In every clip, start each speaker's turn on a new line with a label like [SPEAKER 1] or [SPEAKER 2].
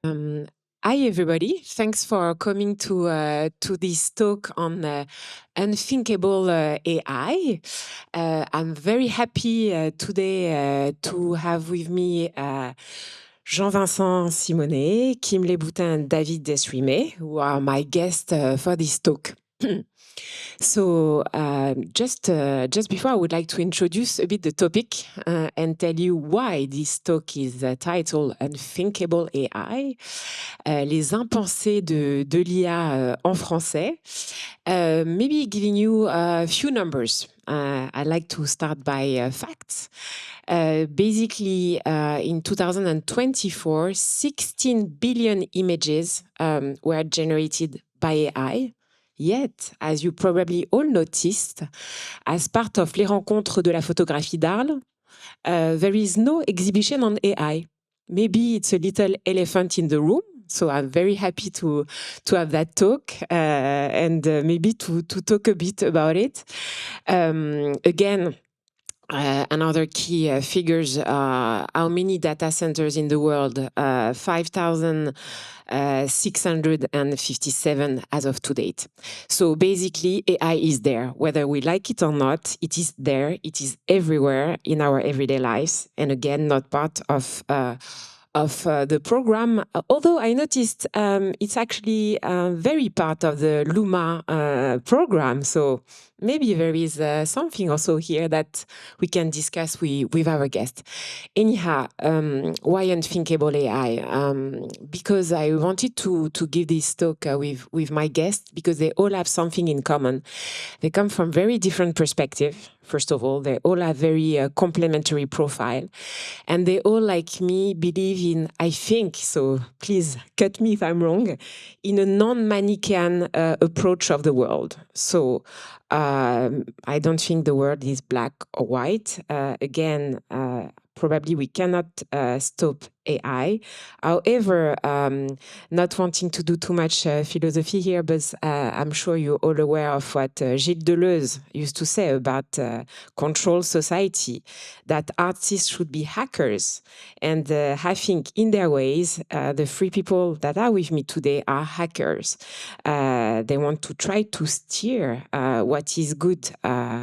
[SPEAKER 1] Um, Hi, everybody. Thanks for coming to this talk on Unthinkable AI. I'm very happy today to have with me Jean-Vincent Simonet, Kimberly Boutin, and David Desrimais, who are my guests for this talk. So just before, I would like to introduce a bit the topic and tell you why this talk is titled Unthinkable AI, les impensés de l'IA en français. Maybe giving you a few numbers. I'd like to start by facts. Basically, in 2024, 16 billion images were generated by AI. Yet, as you probably all noticed, as part of les Rencontres de la photographie d'Arles, there is no exhibition on AI. Maybe it's a little elephant in the room. So I'm very happy to have that talk and maybe to talk a bit about it. Again, another key figures, how many data centers in the world? 5,657 as of to date. So basically, AI is there. Whether we like it or not, it is there. It is everywhere in our everyday lives. And again, not part of the program, although I noticed it's actually very part of the Luma program. So maybe there is something also here that we can discuss with our guest. Anyhow, why Unthinkable AI? Because I wanted to give this talk with my guests because they all have something in common. They come from very different perspectives. First of all, they all have very complementary profile. And they all, like me, believe in, I think, so please cut me if I'm wrong, in a non-Manichaean approach of the world. So I don't think the world is black or white. Again, probably we cannot stop AI. However, not wanting to do too much philosophy here, but I'm sure you're all aware of what Gilles Deleuze used to say about control society, that artists should be hackers. And I think in their ways, the three people that are with me today are hackers. They want to try to steer what is good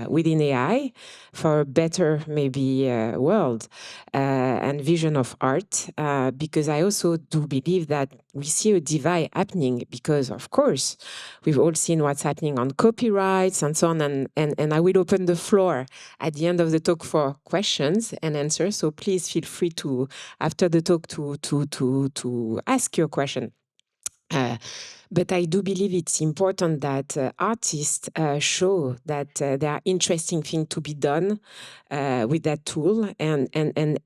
[SPEAKER 1] within AI for a better, maybe, world and vision of art, because I also do believe that we see a divide happening because, of course, we've all seen what's happening on copyrights and so on. And I will open the floor at the end of the talk for questions and answers. So please feel free to, after the talk, to ask your question. But I do believe it's important that artists show that there are interesting things to be done with that tool and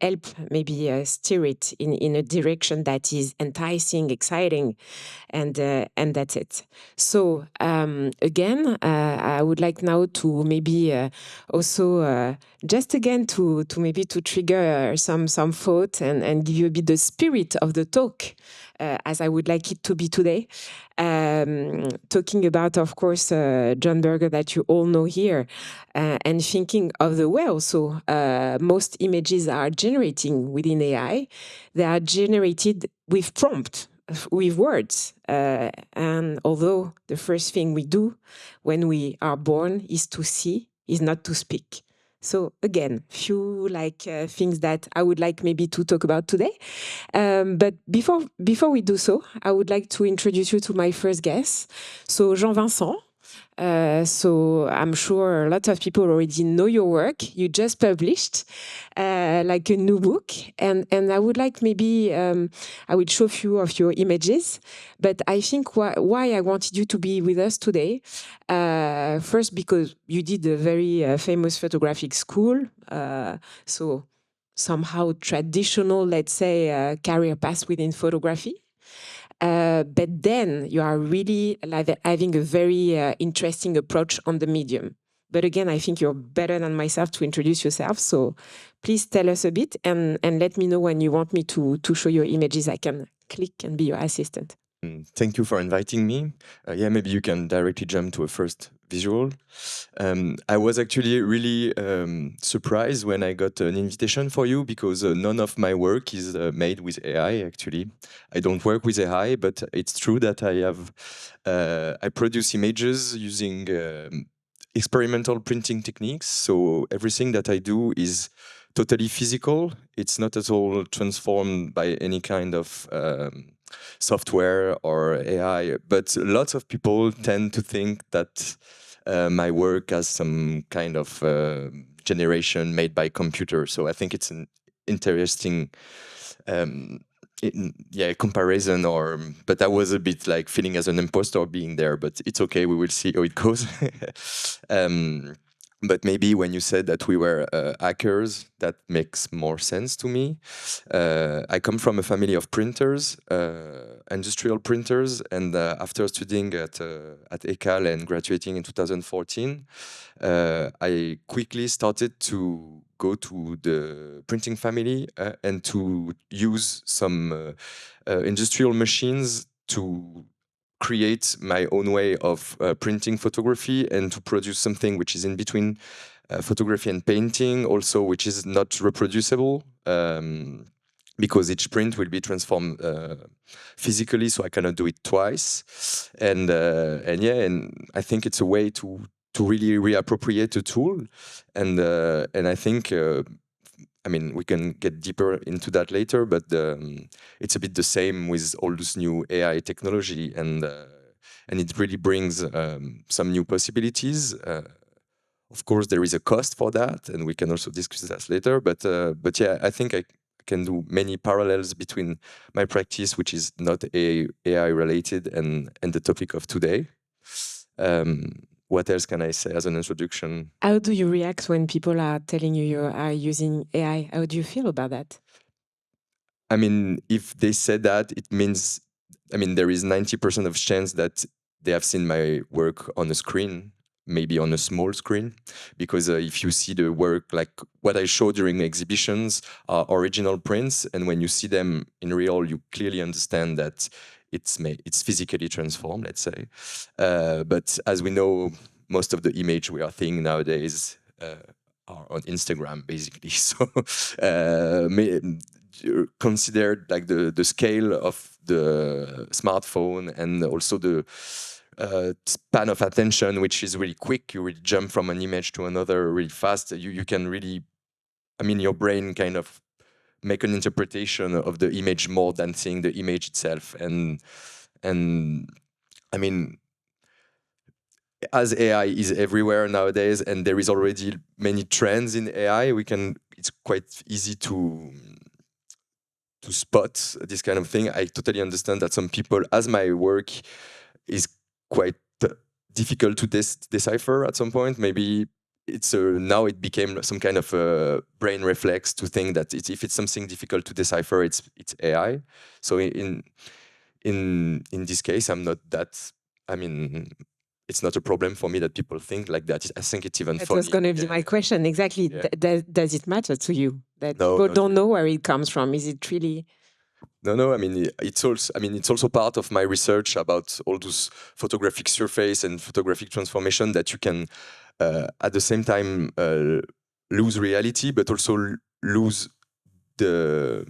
[SPEAKER 1] help maybe steer it in a direction that is enticing, exciting, and that's it. So again, I would like now to maybe also just again to maybe to trigger some thought and give you a bit the spirit of the talk as I would like it to be today. Talking about, of course, John Berger that you all know here, and thinking of the way also most images are generating within AI. They are generated with prompt, with words. And although the first thing we do when we are born is to see, is not to speak. So again, few things that I would like maybe to talk about today. But before we do so, I would like to introduce you to my first guest. So Jean-Vincent. So I'm sure a lot of people already know your work. You just published like a new book, and I would like maybe I will show a few of your images. But I think why I wanted you to be with us today, first because you did a very famous photographic school, so somehow traditional, let's say, career path within photography. But then you are really having a very interesting approach on the medium. But again, I think you're better than myself to introduce yourself. So please tell us a bit and let me know when you want me to show your images. I can click and be your assistant.
[SPEAKER 2] Thank you for inviting me. Yeah, maybe you can directly jump to a first visual. I was actually really surprised when I got an invitation for you because none of my work is made with AI. Actually, I don't work with AI, but it's true that I produce images using experimental printing techniques. So everything that I do is totally physical. It's not at all transformed by any kind of software or AI. But lots of people tend to think that my work has some kind of generation made by computer. So I think it's an interesting comparison. But I was a bit like feeling as an imposter being there, but it's okay, we will see how it goes. But maybe when you said that we were hackers, that makes more sense to me. I come from a family of printers, industrial printers, and after studying at ECAL and graduating in 2014, I quickly started to go to the printing family and to use some industrial machines to create my own way of printing photography and to produce something which is in between photography and painting, also which is not reproducible. Because each print will be transformed physically, so I cannot do it twice. And I think it's a way to really reappropriate a tool, and I think. I mean, we can get deeper into that later, but it's a bit the same with all this new AI technology, and it really brings some new possibilities. Of course, there is a cost for that, and we can also discuss that later. But yeah, I think I can do many parallels between my practice, which is not AI related, and the topic of today. What else can I say as an introduction?
[SPEAKER 1] How do you react when people are telling you you are using AI? How do you feel about that?
[SPEAKER 2] I mean, if they said that, it means, I mean, there is 90% of chance that they have seen my work on a screen, maybe on a small screen, because if you see the work, like what I show during exhibitions are original prints, and when you see them in real, you clearly understand that it's physically transformed, let's say. But as we know, most of the image we are seeing nowadays are on Instagram, basically. So considered like the scale of the smartphone and also the span of attention, which is really quick. You really jump from an image to another really fast. You can really, I mean, your brain kind of make an interpretation of the image more than seeing the image itself. And I mean, as AI is everywhere nowadays, and there is already many trends in AI, it's quite easy to spot this kind of thing. I totally understand that some people, as my work is quite difficult to decipher at some point, maybe it's now it became some kind of a brain reflex to think that if it's something difficult to decipher, it's AI. So in this case, I'm not that. I mean, it's not a problem for me that people think like that. I think it's even
[SPEAKER 1] That
[SPEAKER 2] funny.
[SPEAKER 1] was going to be my question. Exactly.
[SPEAKER 2] Yeah.
[SPEAKER 1] Does it matter to you that
[SPEAKER 2] No,
[SPEAKER 1] people
[SPEAKER 2] not
[SPEAKER 1] don't
[SPEAKER 2] really.
[SPEAKER 1] know where it comes from? Is it really?
[SPEAKER 2] No. I mean, it's also part of my research about all those photographic surface and photographic transformation that you can, at the same time, lose reality, but also lose the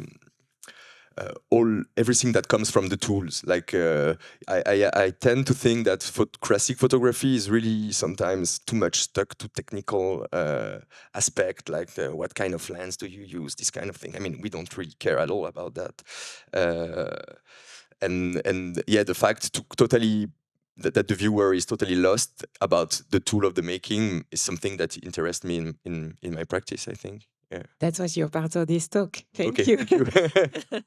[SPEAKER 2] everything that comes from the tools. Like I tend to think that classic photography is really sometimes too much stuck to technical aspect, like what kind of lens do you use, this kind of thing. I mean, we don't really care at all about that. And yeah, the fact to totally that the viewer is totally lost about the tool of the making is something that interests me in my practice, I think. Yeah.
[SPEAKER 1] That was your part of this talk. Thank
[SPEAKER 2] Okay,
[SPEAKER 1] you.
[SPEAKER 2] thank you.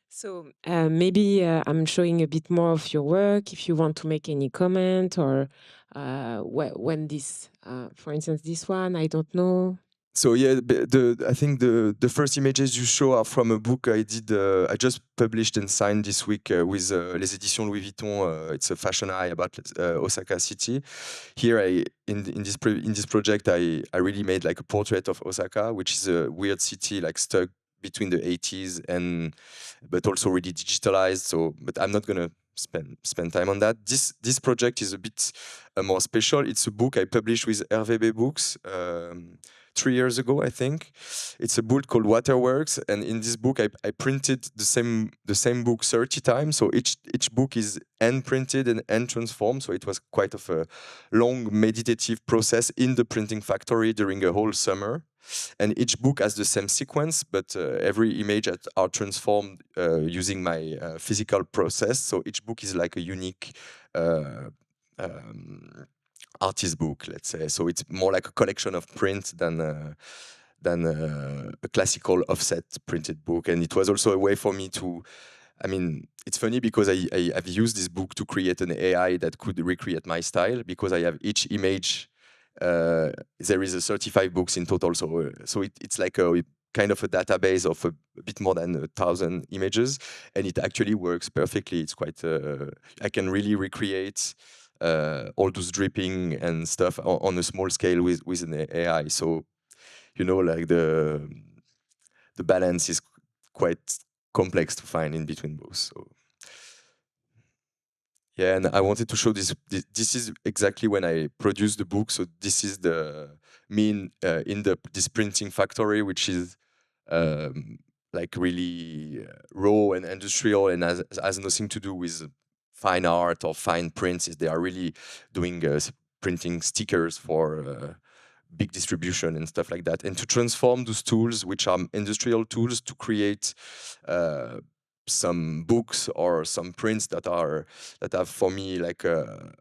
[SPEAKER 1] So maybe I'm showing a bit more of your work. If you want to make any comment or when this, for instance, this one, I don't know.
[SPEAKER 2] So yeah, I think the first images you show are from a book I did. I just published and signed this week with les éditions Louis Vuitton. It's a fashion eye about Osaka city. Here, in this project, I really made like a portrait of Osaka, which is a weird city, like stuck between the 80s but also really digitalized. So, but I'm not gonna spend time on that. This project is a bit more special. It's a book I published with RVB Books 3 years ago, I think. It's a book called Waterworks, and in this book I printed the same book 30 times. So each book is hand printed and hand transformed. So it was quite of a long meditative process in the printing factory during a whole summer. And each book has the same sequence, but every image are transformed using my physical process. So each book is like a unique artist book, let's say. So it's more like a collection of print than a classical offset printed book. And it was also a way for me to, I mean, it's funny because I've used this book to create an AI that could recreate my style, because I have each image. There is 35 books in total, so it's like a kind of a database of a bit more than 1,000 images, and it actually works perfectly. It's quite I can really recreate all those dripping and stuff on a small scale with an AI. So like the balance is quite complex to find in between both. So yeah, and I wanted to show this. This is exactly when I produced the book. So this is the mean in this printing factory, which is like really raw and industrial, and has nothing to do with fine art or fine prints. They are really doing printing stickers for big distribution and stuff like that, and to transform those tools, which are industrial tools, to create some books or some prints that have for me like a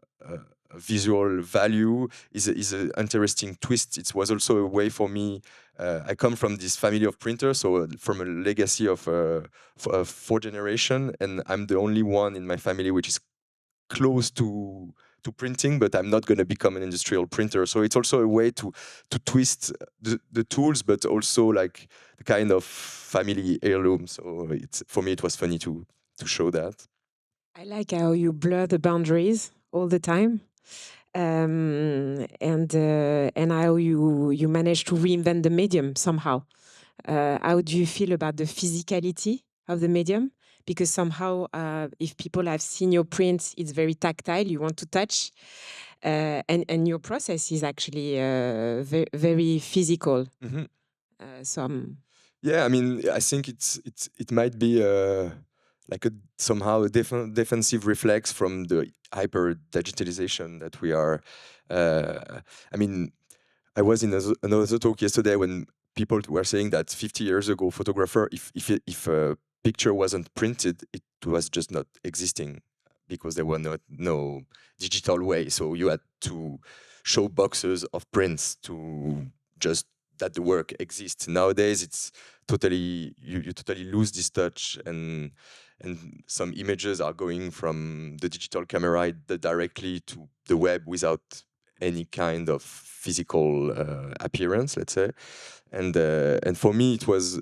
[SPEAKER 2] visual value is an interesting twist. It was also a way for me. I come from this family of printers, so from a legacy of 4 generation, and I'm the only one in my family which is close to printing, but I'm not going to become an industrial printer. So it's also a way to twist the tools, but also like the kind of family heirloom. So for me it was funny to show that.
[SPEAKER 1] I like how you blur the boundaries all the time, and how you manage to reinvent the medium somehow. How do you feel about the physicality of the medium? Because somehow, if people have seen your prints, it's very tactile. You want to touch, and your process is actually very, very physical.
[SPEAKER 2] Mm-hmm. Yeah, I mean, I think it might be like somehow a defensive reflex from the hyper digitalization that we are. I mean, I was in another talk yesterday when people were saying that 50 years ago, photographer, if a picture wasn't printed, it was just not existing, because there were no digital way. So you had to show boxes of prints to just that the work exists. Nowadays, it's totally you totally lose this touch, and some images are going from the digital camera directly to the web without any kind of physical appearance, let's say. And for me, it was,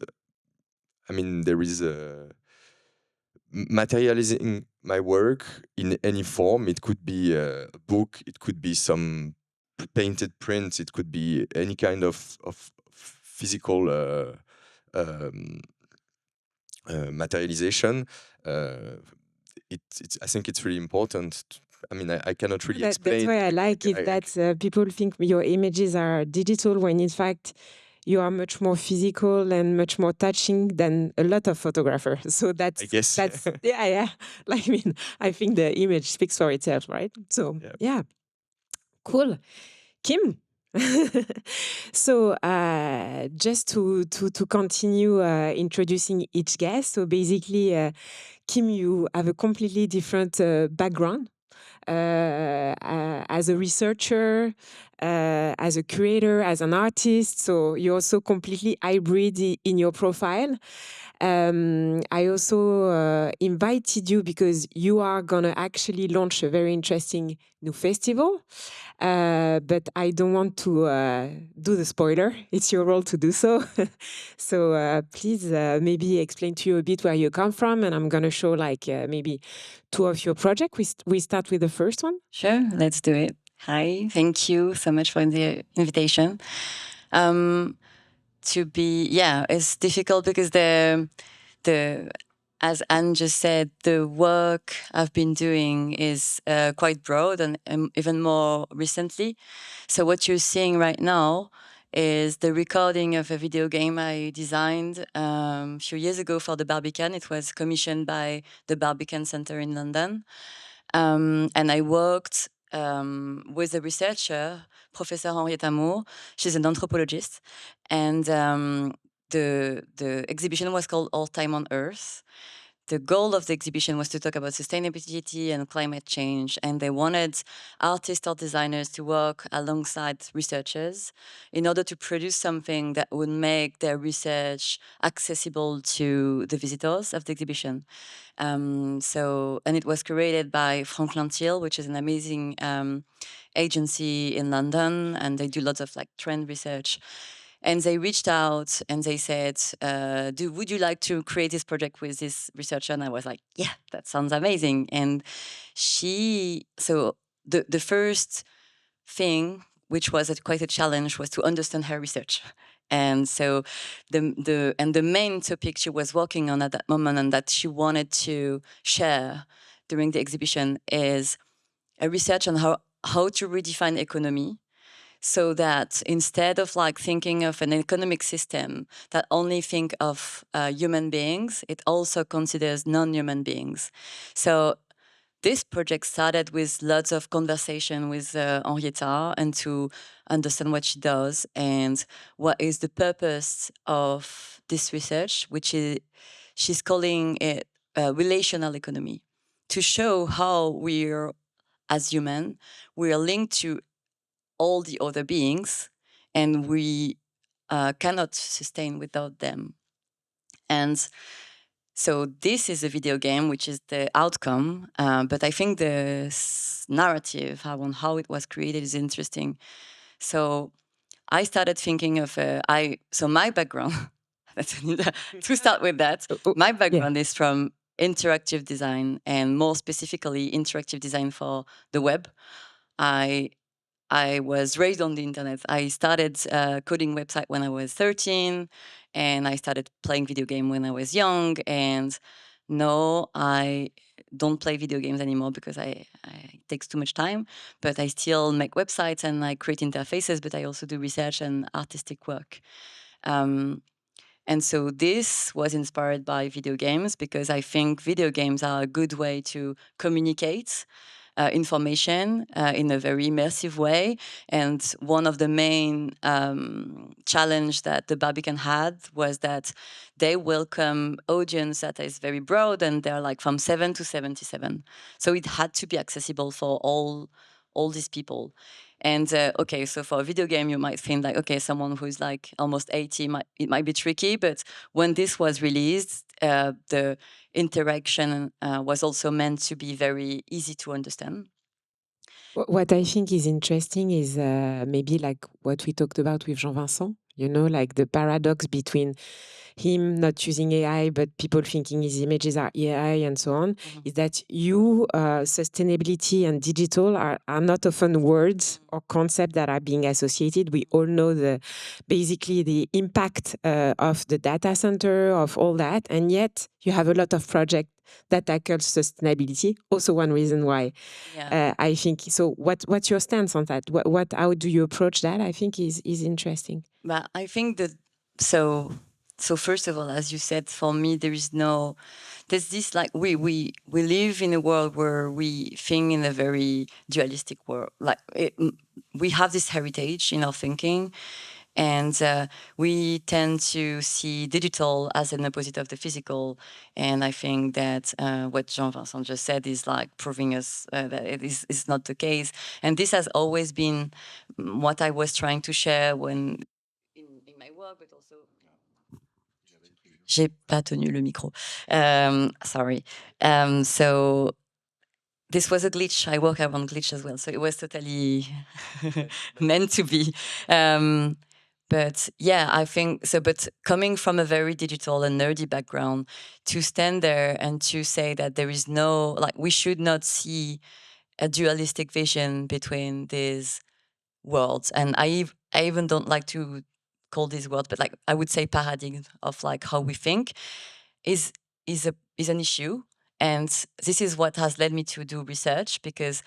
[SPEAKER 2] I mean, there is materializing my work in any form. It could be a book, it could be some painted prints, it could be any kind of physical materialization. I think it's really important. I mean, I cannot really explain.
[SPEAKER 1] That's why I like it, that people think your images are digital, when in fact you are much more physical and much more touching than a lot of photographers. So that's yeah. Like, I mean, I think the image speaks for itself, right? So yeah. Cool. Kim. So just to continue introducing each guest. So basically, Kim, you have a completely different background. As a researcher, as a creator, as an artist. So you're also completely hybrid in your profile. I also invited you because you are going to actually launch a very interesting new festival. But I don't want to do the spoiler. It's your role to do so. So please maybe explain to you a bit where you come from, and I'm going to show like maybe 2 of your projects. We start with the first one.
[SPEAKER 3] Sure, let's do it. Hi, thank you so much for the invitation. to be, yeah, it's difficult because the as Anne just said, the work I've been doing is quite broad and even more recently. So what you're seeing right now is the recording of a video game I designed a few years ago for the Barbican. It was commissioned by the Barbican Center in London. And I worked with a researcher, Professor Henrietta Moore. She's an anthropologist. And the exhibition was called All Time on Earth. The goal of the exhibition was to talk about sustainability and climate change, and they wanted artists or designers to work alongside researchers in order to produce something that would make their research accessible to the visitors of the exhibition. And it was created by Franklin Thiel, which is an amazing agency in London, and they do lots of like trend research. And they reached out and they said, would you like to create this project with this researcher? And I was like, yeah, that sounds amazing. And so the first thing, which was quite a challenge, was to understand her research. And so the main topic she was working on at that moment and that she wanted to share during the exhibition is a research on how to redefine economy, so that instead of like thinking of an economic system that only think of human beings, it also considers non-human beings. So this project started with lots of conversation with Henrietta and to understand what she does and what is the purpose of this research, which is she's calling it relational economy, to show how we're, as human, we are linked to all the other beings, and we cannot sustain without them. And so this is a video game, which is the outcome. But I think the narrative on how it was created is interesting. So I started thinking of so my background. To start with that, my
[SPEAKER 1] Yeah.
[SPEAKER 3] background is from interactive design, and more specifically, interactive design for the web. I was raised on the internet. I started coding website when I was 13, and I started playing video game when I was young. And no, I don't play video games anymore because it takes too much time. But I still make websites and I create interfaces. But I also do research and artistic work. And so this was inspired by video games because I think video games are a good way to communicate information in a very immersive way. And one of the main challenge that the Barbican had was that they welcome audience that is very broad, and they're like from 7 to 77. So it had to be accessible for all these people. And okay, so for a video game, you might think like, okay, someone who's like almost 80, it might be tricky. But when this was released, the interaction was also meant to be very easy to understand.
[SPEAKER 1] What I think is interesting is maybe like what we talked about with Jean-Vincent, like the paradox between him not using AI, but people thinking his images are AI and so on, is that sustainability and digital are not often words or concepts that are being associated. We all know basically the impact of the data center, of all that, and yet you have a lot of projects that tackle sustainability. Also one reason why I think so. What's your stance on that? How do you approach that? I think is interesting.
[SPEAKER 3] But I think that so first of all, as you said, for me there's this like we live in a world where we think in a very dualistic world. Like we have this heritage in our thinking, and we tend to see digital as an opposite of the physical. And I think that what Jean-Vincent just said is like proving us that it is not the case. And this has always been what I was trying to share when in my work, but also. J'ai pas tenu le micro. Sorry. So this was a glitch. I work around glitch as well, so it was totally meant to be. But yeah, I think so. But coming from a very digital and nerdy background, to stand there and to say that there is we should not see a dualistic vision between these worlds. And I even don't like to call this word, but like I would say paradigm of like how we think is an issue. And this is what has led me to do research, because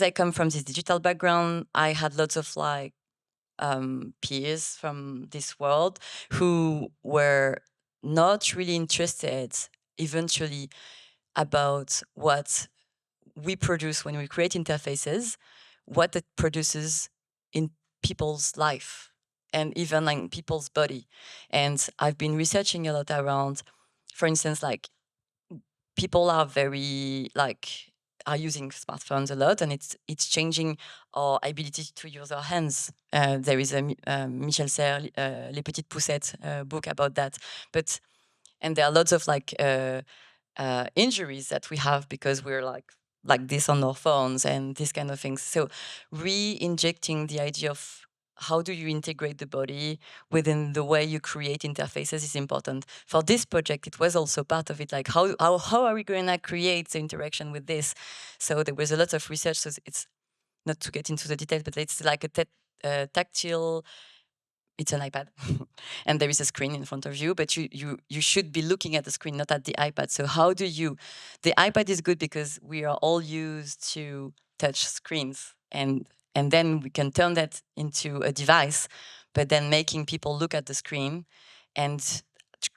[SPEAKER 3] I come from this digital background. I had lots of like peers from this world who were not really interested eventually about what we produce when we create interfaces, what it produces in people's life and even like people's body. And I've been researching a lot around, for instance, like people are very like are using smartphones a lot, and it's changing our ability to use our hands. There is a Michel Serres, Les Petites Poussettes book about that. And there are lots of like injuries that we have because we're like this on our phones and these kind of things. So re-injecting the idea of how do you integrate the body within the way you create interfaces is important. For this project, it was also part of it, like how are we going to create the interaction with this? So there was a lot of research. So it's not to get into the details, but it's like a tactile, it's an iPad and there is a screen in front of you, but you should be looking at the screen, not at the iPad. So how do you, the iPad is good because we are all used to touch screens, and then we can turn that into a device, but then making people look at the screen and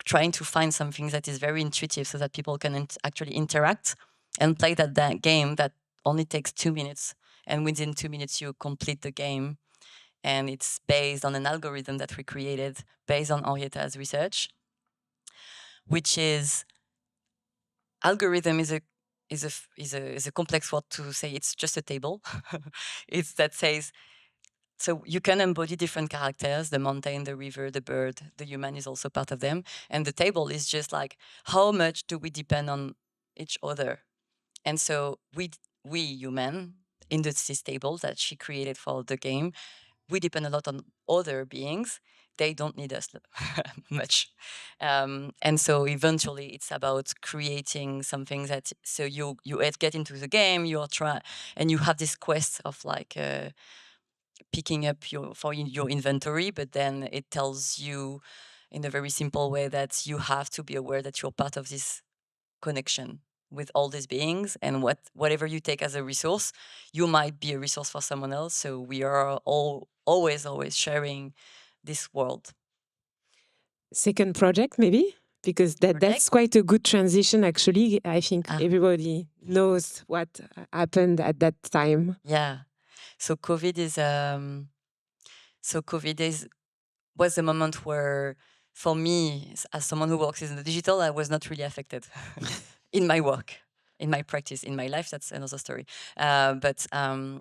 [SPEAKER 3] trying to find something that is very intuitive so that people can actually interact and play that game that only takes 2 minutes. And within 2 minutes, you complete the game, and it's based on an algorithm that we created based on Henrietta's research, which is algorithm is a complex word to say. It's just a table. It's that says, so you can embody different characters: the mountain, the river, the bird, the human is also part of them. And the table is just like, how much do we depend on each other? And so we human in this table that she created for the game, we depend a lot on other beings. They don't need us much. And so eventually it's about creating something that, so you get into the game, you're and you have this quest of like picking up your inventory, but then it tells you in a very simple way that you have to be aware that you're part of this connection with all these beings, and whatever you take as a resource, you might be a resource for someone else. So we are all always sharing this world.
[SPEAKER 1] Second project, maybe? Because that's quite a good transition, actually. I think everybody knows what happened at that time.
[SPEAKER 3] Yeah. So COVID was a moment where, for me, as someone who works in the digital, I was not really affected in my work, in my practice, in my life. That's another story. But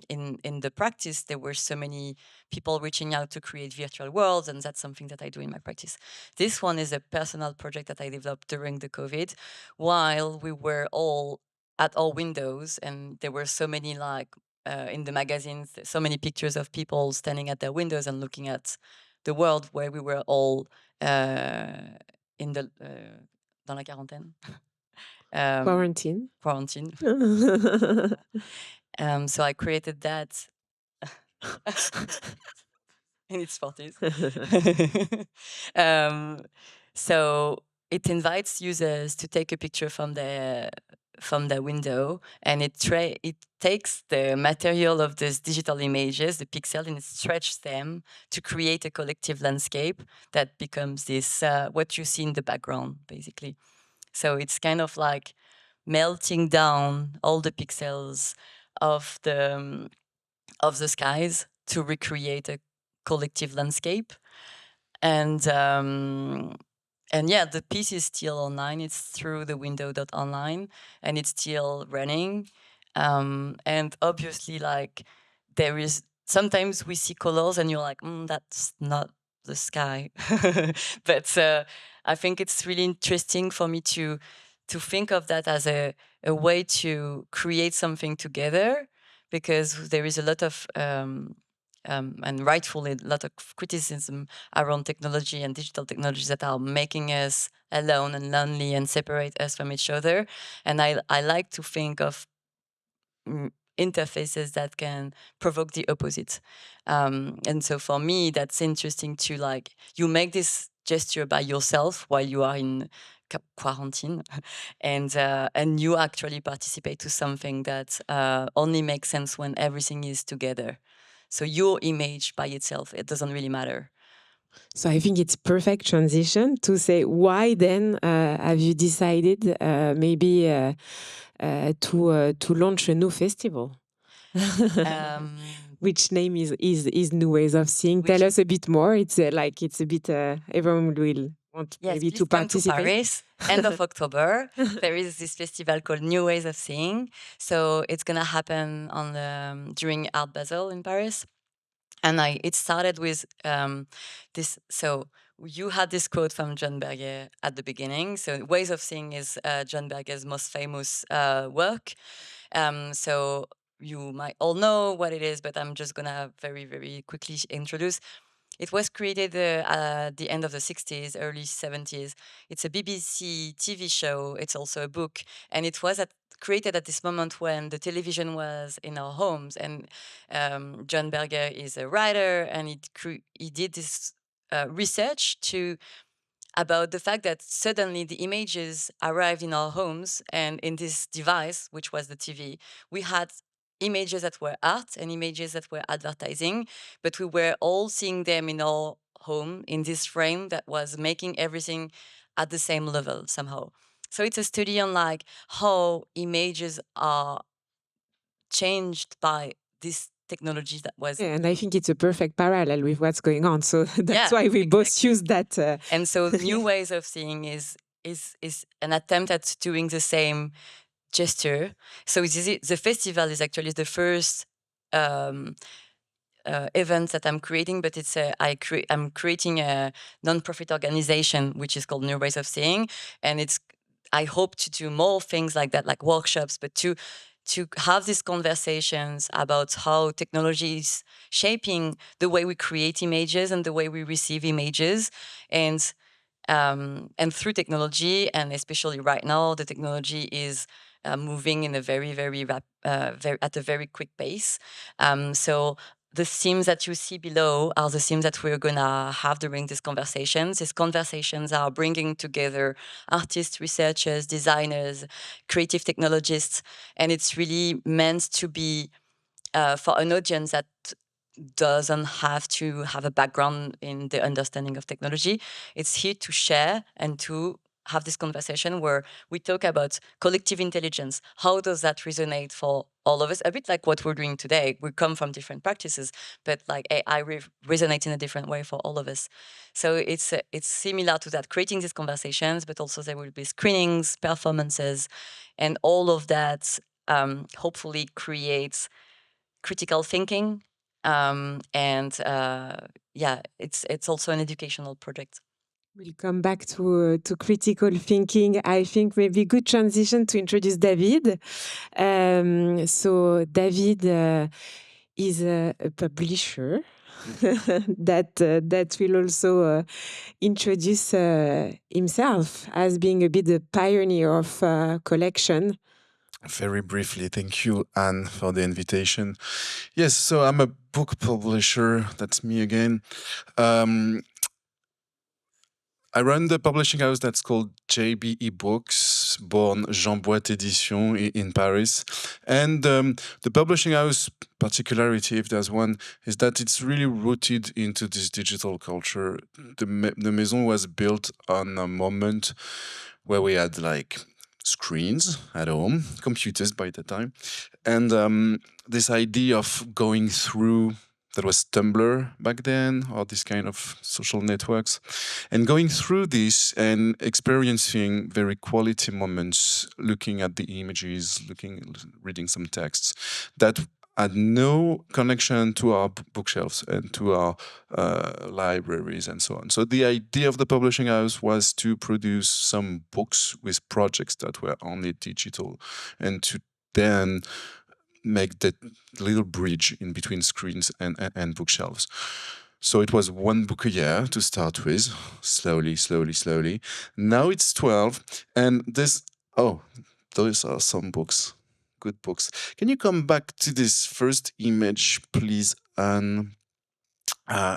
[SPEAKER 3] in the practice, there were so many people reaching out to create virtual worlds, and that's something that I do in my practice. This one is a personal project that I developed during the COVID, while we were all at our windows, and there were so many in the magazines, so many pictures of people standing at their windows and looking at the world, where we were all in the dans la quarantaine.
[SPEAKER 1] Quarantine.
[SPEAKER 3] So I created that in its 40s. So it invites users to take a picture from their window, and it takes the material of these digital images, the pixel, and it stretches them to create a collective landscape that becomes this what you see in the background, basically. So it's kind of like melting down all the pixels of the skies to recreate a collective landscape. And yeah, the piece is still online. It's through the window.online, and it's still running. And obviously, like, there is sometimes we see colors and you're like, that's not the sky. But I think it's really interesting for me to think of that as a way to create something together, because there is a lot of and rightfully a lot of criticism around technology and digital technologies that are making us alone and lonely and separate us from each other. And I like to think of interfaces that can provoke the opposite. And so for me, that's interesting to like, you make this gesture by yourself while you are in quarantine, and you actually participate to something that only makes sense when everything is together. So your image by itself, it doesn't really matter.
[SPEAKER 1] So I think it's perfect transition to say, why then have you decided maybe to launch a new festival? Which name is New Ways of Seeing? Tell us a bit more. It's it's a bit everyone will want maybe
[SPEAKER 3] please
[SPEAKER 1] to
[SPEAKER 3] come to
[SPEAKER 1] participate.
[SPEAKER 3] Paris, end of October. There is this festival called New Ways of Seeing. So it's gonna happen on during Art Basel in Paris. And it started with this. So you had this quote from John Berger at the beginning. So Ways of Seeing is John Berger's most famous work. So you might all know what it is, but I'm just gonna very, very quickly introduce. It was created at the end of the 60s, early 70s. It's a BBC TV show. It's also a book. And it was created at this moment when the television was in our homes. And John Berger is a writer, and he did this research about the fact that suddenly the images arrived in our homes, and in this device, which was the TV, we had images that were art and images that were advertising, but we were all seeing them in our home in this frame that was making everything at the same level somehow. So it's a study on like how images are changed by this technology that was.
[SPEAKER 1] Yeah, and I think it's a perfect parallel with what's going on. So that's why we both use that.
[SPEAKER 3] And so New Ways of Seeing is an attempt at doing the same gesture. So the festival is actually the first event that I'm creating, but I'm creating a non-profit organization which is called New Ways of Seeing, and I hope to do more things like that, like workshops, but to have these conversations about how technology is shaping the way we create images and the way we receive images, and through technology, and especially right now, the technology is moving in a very, very at a very quick pace. So the themes that you see below are the themes that we're gonna have during these conversations. These conversations are bringing together artists, researchers, designers, creative technologists, and it's really meant to be for an audience that doesn't have to have a background in the understanding of technology. It's here to share and to have this conversation where we talk about collective intelligence. How does that resonate for all of us? A bit like what we're doing today. We come from different practices, but like AI resonates in a different way for all of us. So it's similar to that, creating these conversations, but also there will be screenings, performances, and all of that hopefully creates critical thinking. It's also an educational project.
[SPEAKER 1] We'll come back to critical thinking. I think maybe good transition to introduce David. So David is a publisher that will also introduce himself as being a bit the pioneer of collection.
[SPEAKER 4] Very briefly, thank you, Anne, for the invitation. Yes, so I'm a book publisher. That's me again. I run the publishing house that's called JBE Books, born Jean Boite Edition in Paris. And the publishing house particularity, if there's one, is that it's really rooted into this digital culture. The Maison was built on a moment where we had like screens at home, computers by the time, and this idea of going through, that was Tumblr back then, or this kind of social networks, and going through this and experiencing very quality moments, looking at the images, reading some texts that had no connection to our bookshelves and to our libraries and so on. So the idea of the publishing house was to produce some books with projects that were only digital, and to then make that little bridge in between screens and bookshelves. So it was one book a year to start with, slowly. Now it's 12, and those are some books good books. Can you come back to this first image, please? And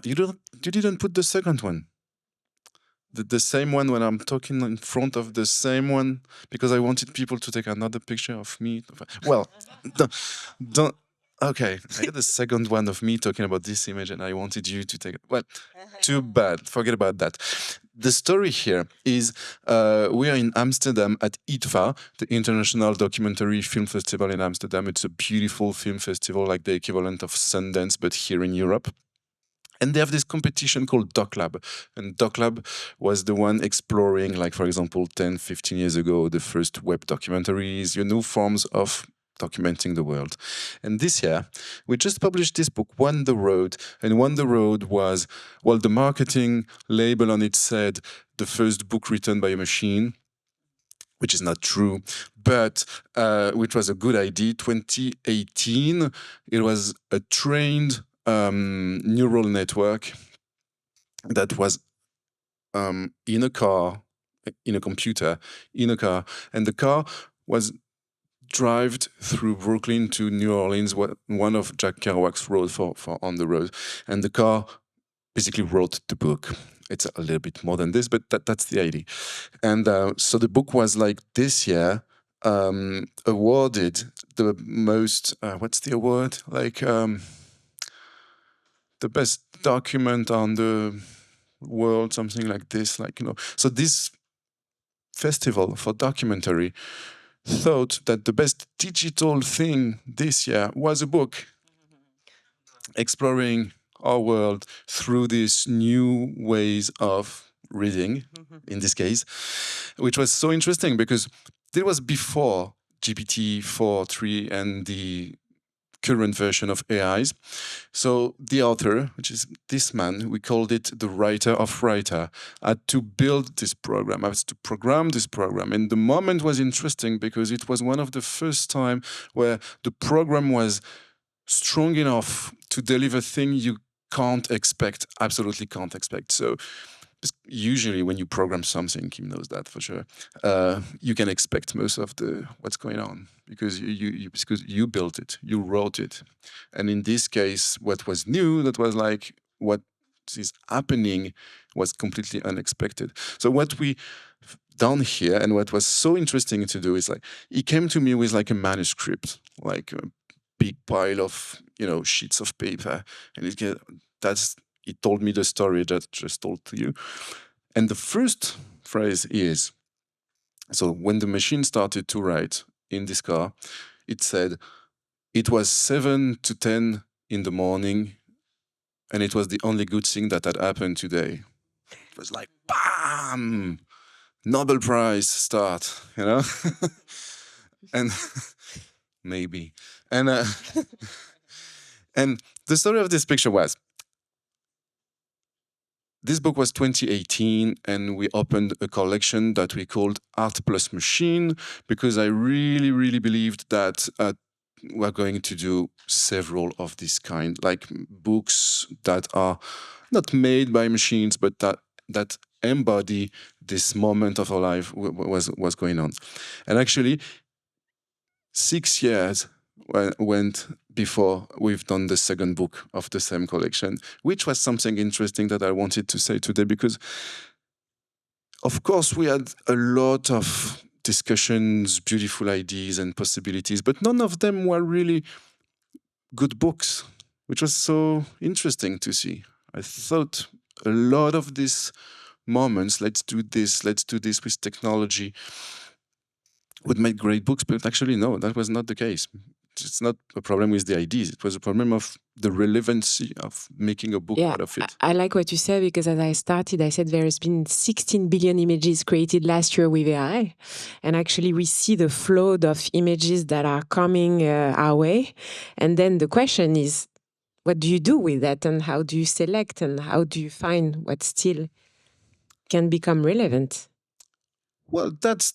[SPEAKER 4] you didn't put the second one. The same one when I'm talking in front of the same one because I wanted people to take another picture of me. Well, don't. Okay, I got the second one of me talking about this image, and I wanted you to take it. Well, too bad. Forget about that. The story here is we are in Amsterdam at ITVA, the International Documentary Film Festival in Amsterdam. It's a beautiful film festival, like the equivalent of Sundance, but here in Europe. And they have this competition called DocLab. And DocLab was the one exploring, like, for example, 10, 15 years ago, the first web documentaries, new forms of documenting the world. And this year, we just published this book, One the Road. And One the Road was, well, the marketing label on it said the first book written by a machine, which is not true, but which was a good idea. 2018, it was a trained neural network that was in a car, in a computer, in a car, and the car was driven through Brooklyn to New Orleans, one of Jack Kerouac's roads for On the Road, and the car basically wrote the book. It's a little bit more than this, but that's the idea. And so the book was like this year awarded the most, what's the award? Like the best document on the world, something like this. So this festival for documentary thought that the best digital thing this year was a book exploring our world through these new ways of reading, in this case, which was so interesting because it was before GPT-4, 3, and the current version of AIs. So the author, which is this man, we called it the writer of writer, had to build this program, had to program this program. And the moment was interesting because it was one of the first time where the program was strong enough to deliver things you can't expect, absolutely can't expect. So usually when you program something, Kim knows that for sure, you can expect most of the what's going on because you built it, you wrote it. And in this case, what was new, that was like what is happening was completely unexpected. So what we done here and what was so interesting to do is like, he came to me with like a manuscript, like a big pile of, sheets of paper. And he told me the story that I just told to you. And the first phrase is, so when the machine started to write in this car, it said, it was 7 to 10 in the morning, and it was the only good thing that had happened today. It was like, bam! Nobel Prize start, and maybe. And and the story of this picture was, this book was 2018, and we opened a collection that we called Art Plus Machine, because I really, really believed that we're going to do several of this kind, like books that are not made by machines, but that embody this moment of our life was going on. And actually, 6 years went before we've done the second book of the same collection, which was something interesting that I wanted to say today, because of course we had a lot of discussions, beautiful ideas and possibilities, but none of them were really good books, which was so interesting to see. I thought a lot of these moments, let's do this with technology, would make great books, but actually no, that was not the case. It's not a problem with the ideas, it was a problem of the relevancy of making a book out of it.
[SPEAKER 1] I like what you said, because as I started, I said there's been 16 billion images created last year with AI. And actually we see the flood of images that are coming our way. And then the question is, what do you do with that? And how do you select? And how do you find what still can become relevant?
[SPEAKER 4] Well, that's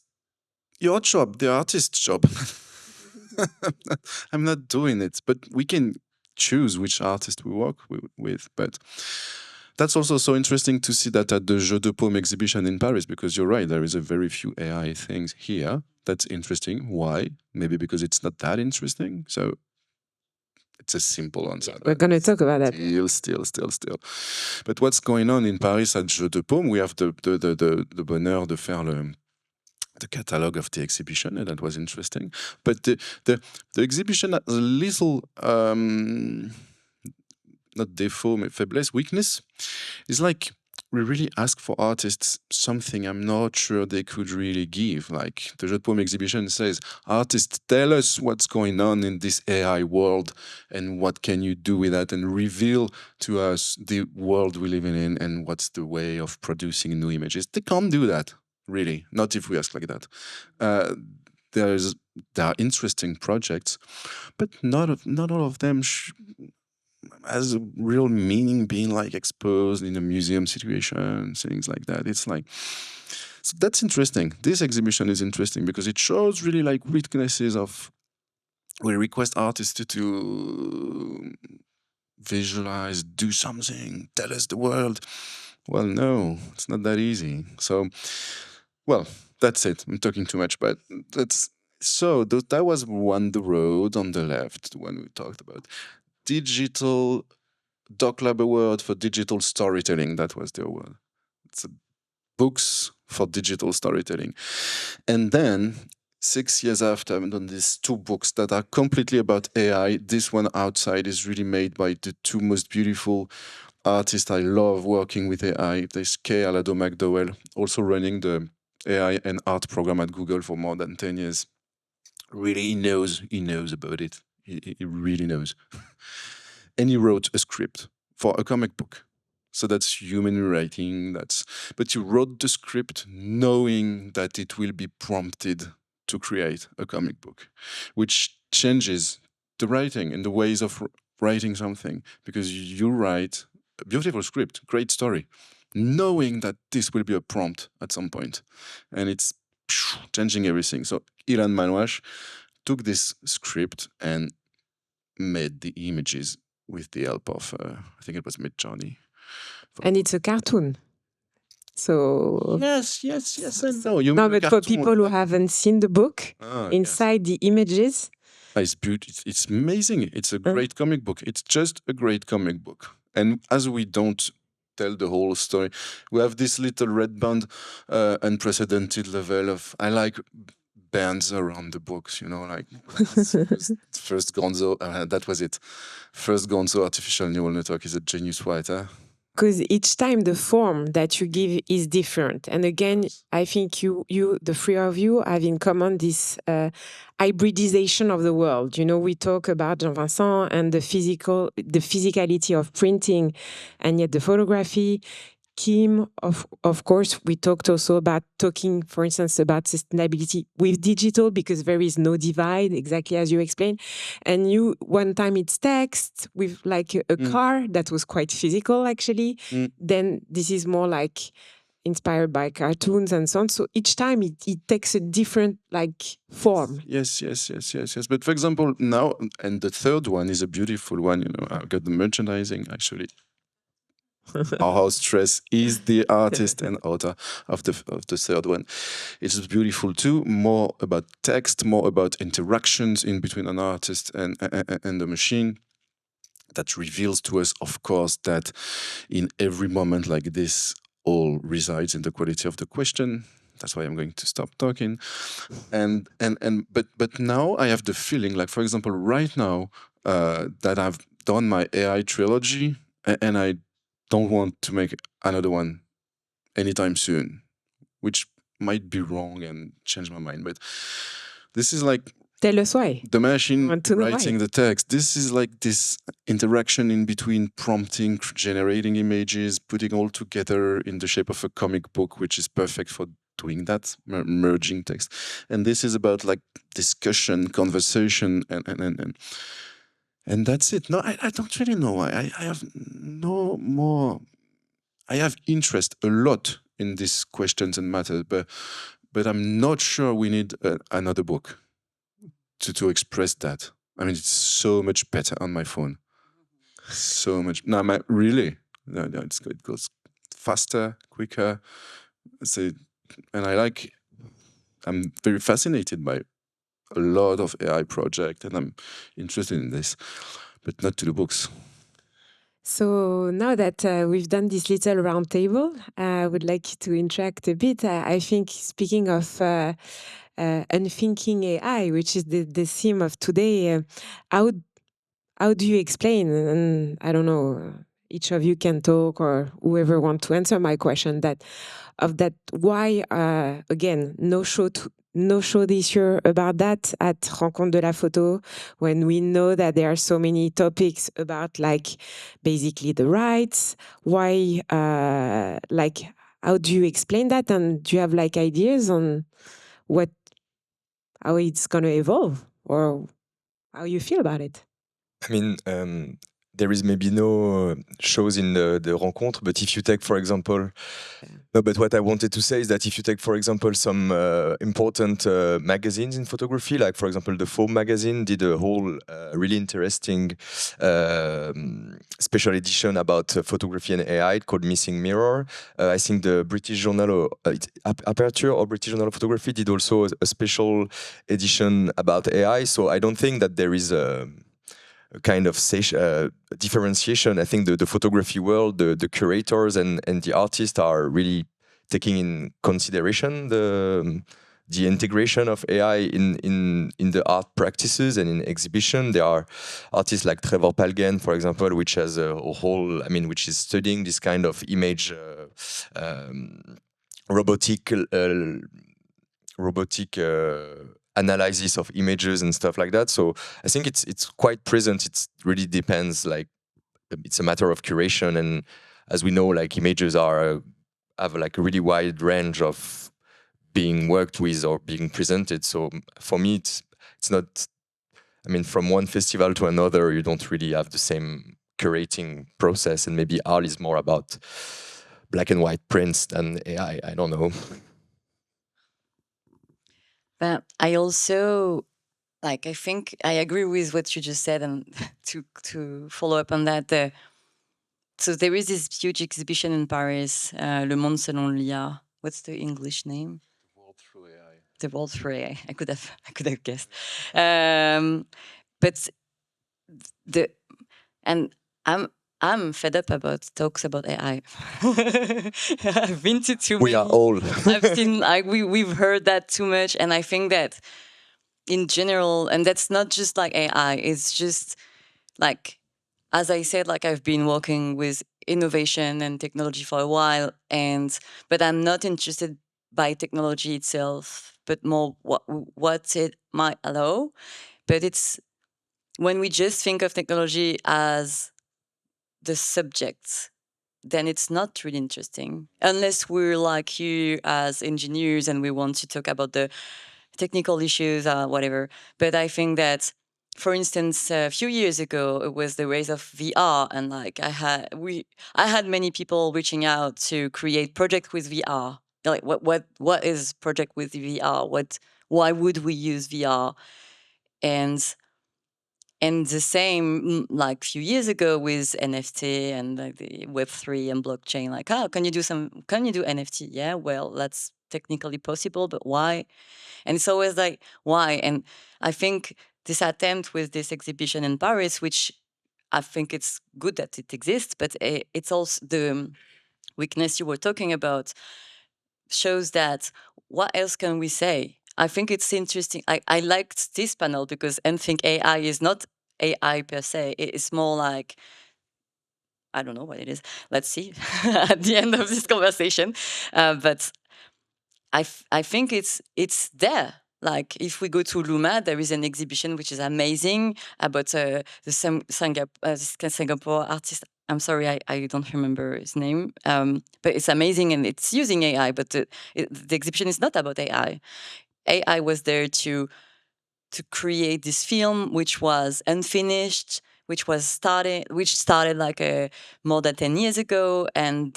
[SPEAKER 4] your job, the artist's job. I'm not doing it, but we can choose which artist we work with. But that's also so interesting to see that at the Jeux de Paume exhibition in Paris, because you're right, there is a very few AI things here. That's interesting. Why? Maybe because it's not that interesting. So it's a simple answer.
[SPEAKER 1] We're going to talk about that.
[SPEAKER 4] Still. But what's going on in Paris at Jeux de Paume? We have the bonheur de faire the catalogue of the exhibition, and that was interesting. But the exhibition has a little not défaut, mais faiblesse, weakness. It's like we really ask for artists something I'm not sure they could really give. Like the Jeux de Paume exhibition says, artists, tell us what's going on in this AI world and what can you do with that, and reveal to us the world we live in and what's the way of producing new images. They can't do that, really, not if we ask like that. There are interesting projects, but not all of them has a real meaning being like exposed in a museum situation, things like that. It's like, so that's interesting. This exhibition is interesting because it shows really like weaknesses of, we request artists to visualize, do something, tell us the world. Well, no, it's not that easy. So, well, that's it. I'm talking too much, but that was the road on the left when we talked about digital Doc Lab Award for digital storytelling. That was the award. It's books for digital storytelling. And then 6 years after, I've done these 2 books that are completely about AI. This one, Outside, is really made by the 2 most beautiful artists. I love working with AI. There's Kay Alado McDowell, also running the AI and art program at Google for more than 10 years. Really, he knows about it. He really knows. And he wrote a script for a comic book. So that's human writing. But you wrote the script knowing that it will be prompted to create a comic book, which changes the writing and the ways of writing something, because you write a beautiful script, great story, knowing that this will be a prompt at some point, and it's changing everything. So Ilan Manwash took this script and made the images with the help of, I think it was Midjourney.
[SPEAKER 1] And it's a cartoon. So
[SPEAKER 4] yes. And no, you
[SPEAKER 1] no,
[SPEAKER 4] mean
[SPEAKER 1] but for people who haven't seen the book, inside the images,
[SPEAKER 4] it's beautiful. It's amazing. It's a great comic book. It's just a great comic book. And as we don't tell the whole story, we have this little red band, unprecedented level of, I like bands around the books, like first Gonzo, that was it. First Gonzo artificial neural network is a genius writer.
[SPEAKER 1] Because each time the form that you give is different. And again, I think you, the 3 of you, have in common this hybridization of the world. We talk about Jean-Vincent and the physicality of printing, and yet the photography. Kim, of course, we talked also about talking, for instance, about sustainability with digital, because there is no divide, exactly as you explained. And you, one time it's text with like a car that was quite physical, actually. Then this is more like inspired by cartoons and so on. So each time it takes a different like form.
[SPEAKER 4] Yes. But for example, now, and the third one is a beautiful one, I've got the merchandising, actually. Our Stress is the artist and author of the third one. It's beautiful too, more about text, more about interactions in between an artist and the machine. That reveals to us, of course, that in every moment like this, all resides in the quality of the question. That's why I'm going to stop talking. But now I have the feeling, like, for example, right now, that I've done my AI trilogy, and I don't want to make another one anytime soon, which might be wrong and change my mind. But this is like,
[SPEAKER 1] tell us why.
[SPEAKER 4] The machine writing the text. This is like this interaction in between prompting, generating images, putting all together in the shape of a comic book, which is perfect for doing that, merging text. And this is about like discussion, conversation, and that's it. No, I don't really know why. I have no more. I have interest a lot in these questions and matters, but I'm not sure we need another book to express that. I mean, it's so much better on my phone. So much. No, really. No, it goes faster, quicker. And I like I'm very fascinated by a lot of AI projects, and I'm interested in this, but not to the books.
[SPEAKER 1] So now that we've done this little round table, I would like to interact a bit. I think speaking of unthinking AI, which is the theme of today, how do you explain? And I don't know, each of you can talk or whoever want to answer my question that why again no show this year about that at Rencontres de la Photo, when we know that there are so many topics about like basically the rights. Why like how do you explain that, and do you have like ideas on how it's going to evolve or how you feel about it?
[SPEAKER 2] I mean, there is maybe no shows in the Rencontres, but if you take, for example, no, but what I wanted to say is that if you take, for example, some important magazines in photography, like, for example, the Faux magazine did a whole really interesting special edition about photography and AI called Missing Mirror. I think the British Journal, Aperture or British Journal of Photography did also a special edition about AI. So I don't think that there is a kind of differentiation. I think the photography world, the curators and the artists are really taking in consideration the integration of AI in the art practices and in exhibition. There are artists like Trevor Palgen, for example, which has a whole, which is studying this kind of image robotic analysis of images and stuff like that. So I think it's quite present. It really depends. Like, it's a matter of curation, and as we know, like, images have like a really wide range of being worked with or being presented. So for me, it's not. From one festival to another, you don't really have the same curating process, and maybe art is more about black and white prints than AI. I don't know.
[SPEAKER 3] But I also I think I agree with what you just said, and to follow up on that, so there is this huge exhibition in Paris, Le Monde selon l'IA. What's the English name? The World Through AI. I could have guessed. But I'm fed up about talks about AI. I've been to too many.
[SPEAKER 2] We are all.
[SPEAKER 3] I've seen we've heard that too much, and I think that in general, and that's not just like AI. It's just like, as I said, like, I've been working with innovation and technology for a while, but I'm not interested by technology itself, but more what it might allow. But it's when we just think of technology as the subject, then it's not really interesting, unless we're like you as engineers and we want to talk about the technical issues or whatever. But I think that, for instance, a few years ago, it was the rise of VR, and like I had many people reaching out to create project with VR. Like, what is project with VR? Why would we use VR? And the same, like, few years ago with NFT and like the Web3 and blockchain, like, can you do NFT? Yeah, well, that's technically possible, but why? And it's always like, why? And I think this attempt with this exhibition in Paris, which I think it's good that it exists, but it's also the weakness you were talking about, shows that what else can we say? I think it's interesting. I liked this panel because Unthink AI is not AI per se. It's more like, I don't know what it is. Let's see at the end of this conversation. But I think it's there. Like, if we go to Luma, there is an exhibition which is amazing about the Singapore artist. I'm sorry, I don't remember his name. But it's amazing, and it's using AI. But the exhibition is not about AI. AI was there to create this film, which was unfinished, which started like more than 10 years ago, and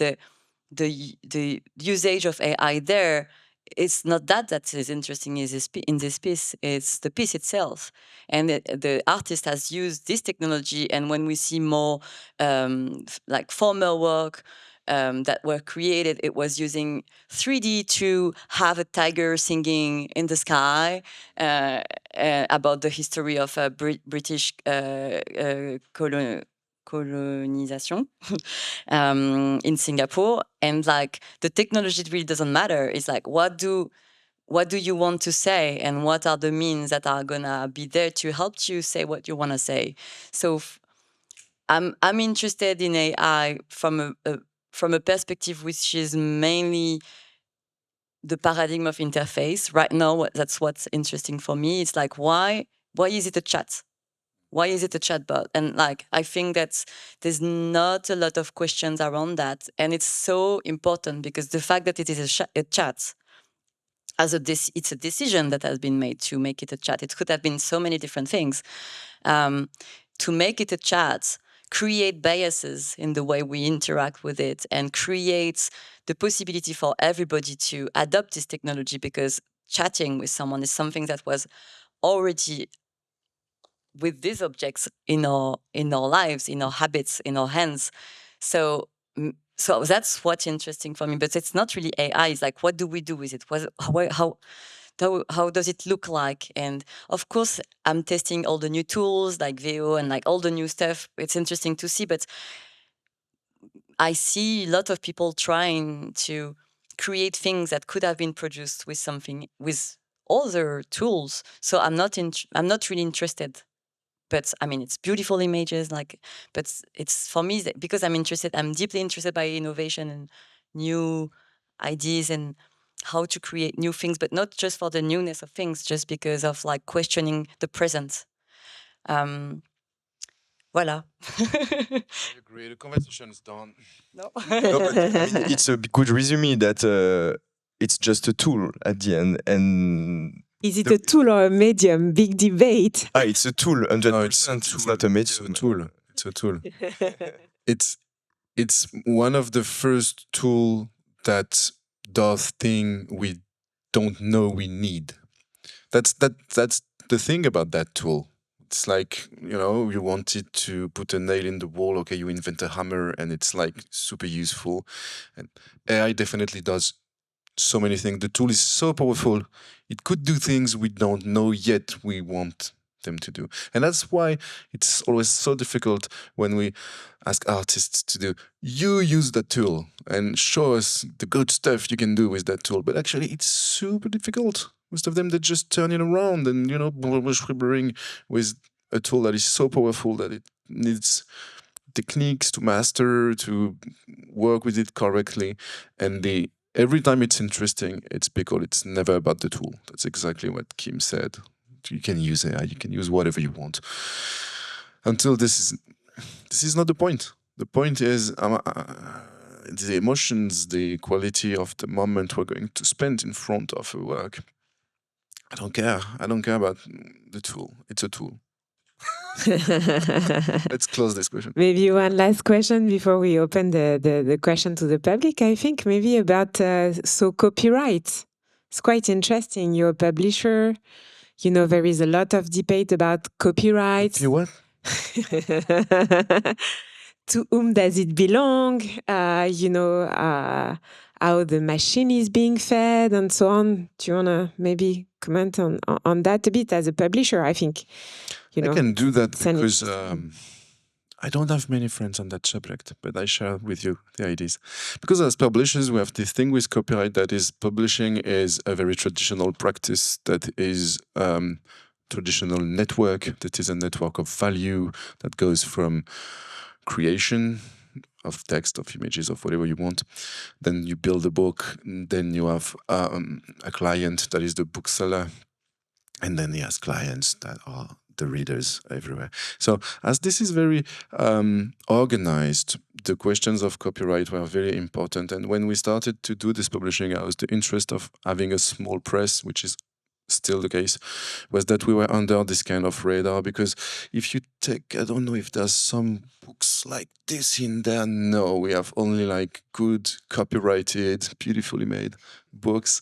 [SPEAKER 3] the usage of AI there, it's not that is interesting in this piece. It's the piece itself, and the artist has used this technology. And when we see more like formal work, that were created, it was using 3D to have a tiger singing in the sky about the history of British colonization in Singapore. And like the technology really doesn't matter. It's like, what do you want to say, and what are the means that are gonna be there to help you say what you want to say? So I'm interested in AI from a perspective which is mainly the paradigm of interface. Right now, that's what's interesting for me. It's like, why is it a chat? Why is it a chatbot? And like, I think that there's not a lot of questions around that, and it's so important because the fact that it is a chat, it's a decision that has been made to make it a chat. It could have been so many different things. To make it a chat, create biases in the way we interact with it, and create the possibility for everybody to adopt this technology, because chatting with someone is something that was already with these objects in our lives, in our habits, in our hands. So that's what's interesting for me. But it's not really AI. It's like, what do we do with it? How does it look like? And of course, I'm testing all the new tools like VO and like all the new stuff. It's interesting to see, but I see a lot of people trying to create things that could have been produced with other tools. So I'm not really interested. But I mean, it's beautiful images, but it's for me because I'm deeply interested by innovation and new ideas and how to create new things, but not just for the newness of things, just because of like questioning the present. Voilà.
[SPEAKER 4] I agree. The conversation is done.
[SPEAKER 3] No.
[SPEAKER 2] No, but I mean, it's a good resume that it's just a tool at the end. And
[SPEAKER 1] is it a tool or a medium? Big debate.
[SPEAKER 2] It's a tool, 100%.
[SPEAKER 4] No,
[SPEAKER 2] it's not a medium.
[SPEAKER 4] It's a tool. It's one of the first tool that does thing we don't know we need. That's the thing about that tool. It's like, you wanted to put a nail in the wall. Okay, you invent a hammer, and it's like super useful. And AI definitely does so many things. The tool is so powerful. It could do things we don't know yet we want them to do. And that's why it's always so difficult when we ask artists to do, you use that tool and show us the good stuff you can do with that tool. But actually, it's super difficult. Most of them, they just turn it around and, scribbling with a tool that is so powerful that it needs techniques to master, to work with it correctly. And every time it's interesting, it's because it's never about the tool. That's exactly what Kim said. You can use AI, you can use whatever you want. Until this is not the point. The point is the emotions, the quality of the moment we're going to spend in front of a work. I don't care. I don't care about the tool. It's a tool. Let's close this question.
[SPEAKER 1] Maybe one last question before we open the question to the public. I think maybe about copyright. It's quite interesting. You're a publisher. There is a lot of debate about copyright.
[SPEAKER 4] You what?
[SPEAKER 1] To whom does it belong? How the machine is being fed and so on. Do you want to maybe comment on that a bit as a publisher? I think,
[SPEAKER 4] I can do that because I don't have many friends on that subject, but I share with you the ideas. Because as publishers, we have this thing with copyright that is publishing is a very traditional practice that is traditional network, that is a network of value that goes from creation of text, of images, of whatever you want. Then you build a book, then you have a client that is the bookseller, and then he has clients that are the readers everywhere. So as this is very organized, the questions of copyright were very important. And when we started to do this publishing house, the interest of having a small press, which is still the case, was that we were under this kind of radar. Because if you take, I don't know if there's some books like this in there. No, we have only like good, copyrighted, beautifully made. books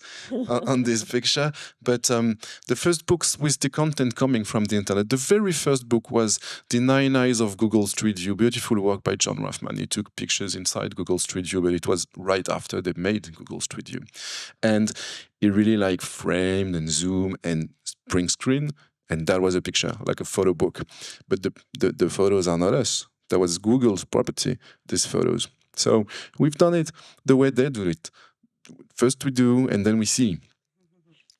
[SPEAKER 4] on this picture. But the first books with the content coming from the internet, the very first book was The Nine Eyes of Google Street View, beautiful work by John Ruffman. He took pictures inside Google Street View, but it was right after they made Google Street View. And he really like framed and zoom and spring screen. And that was a picture, like a photo book. But the photos are not us. That was Google's property, these photos. So we've done it the way they do it. First we do, and then we see,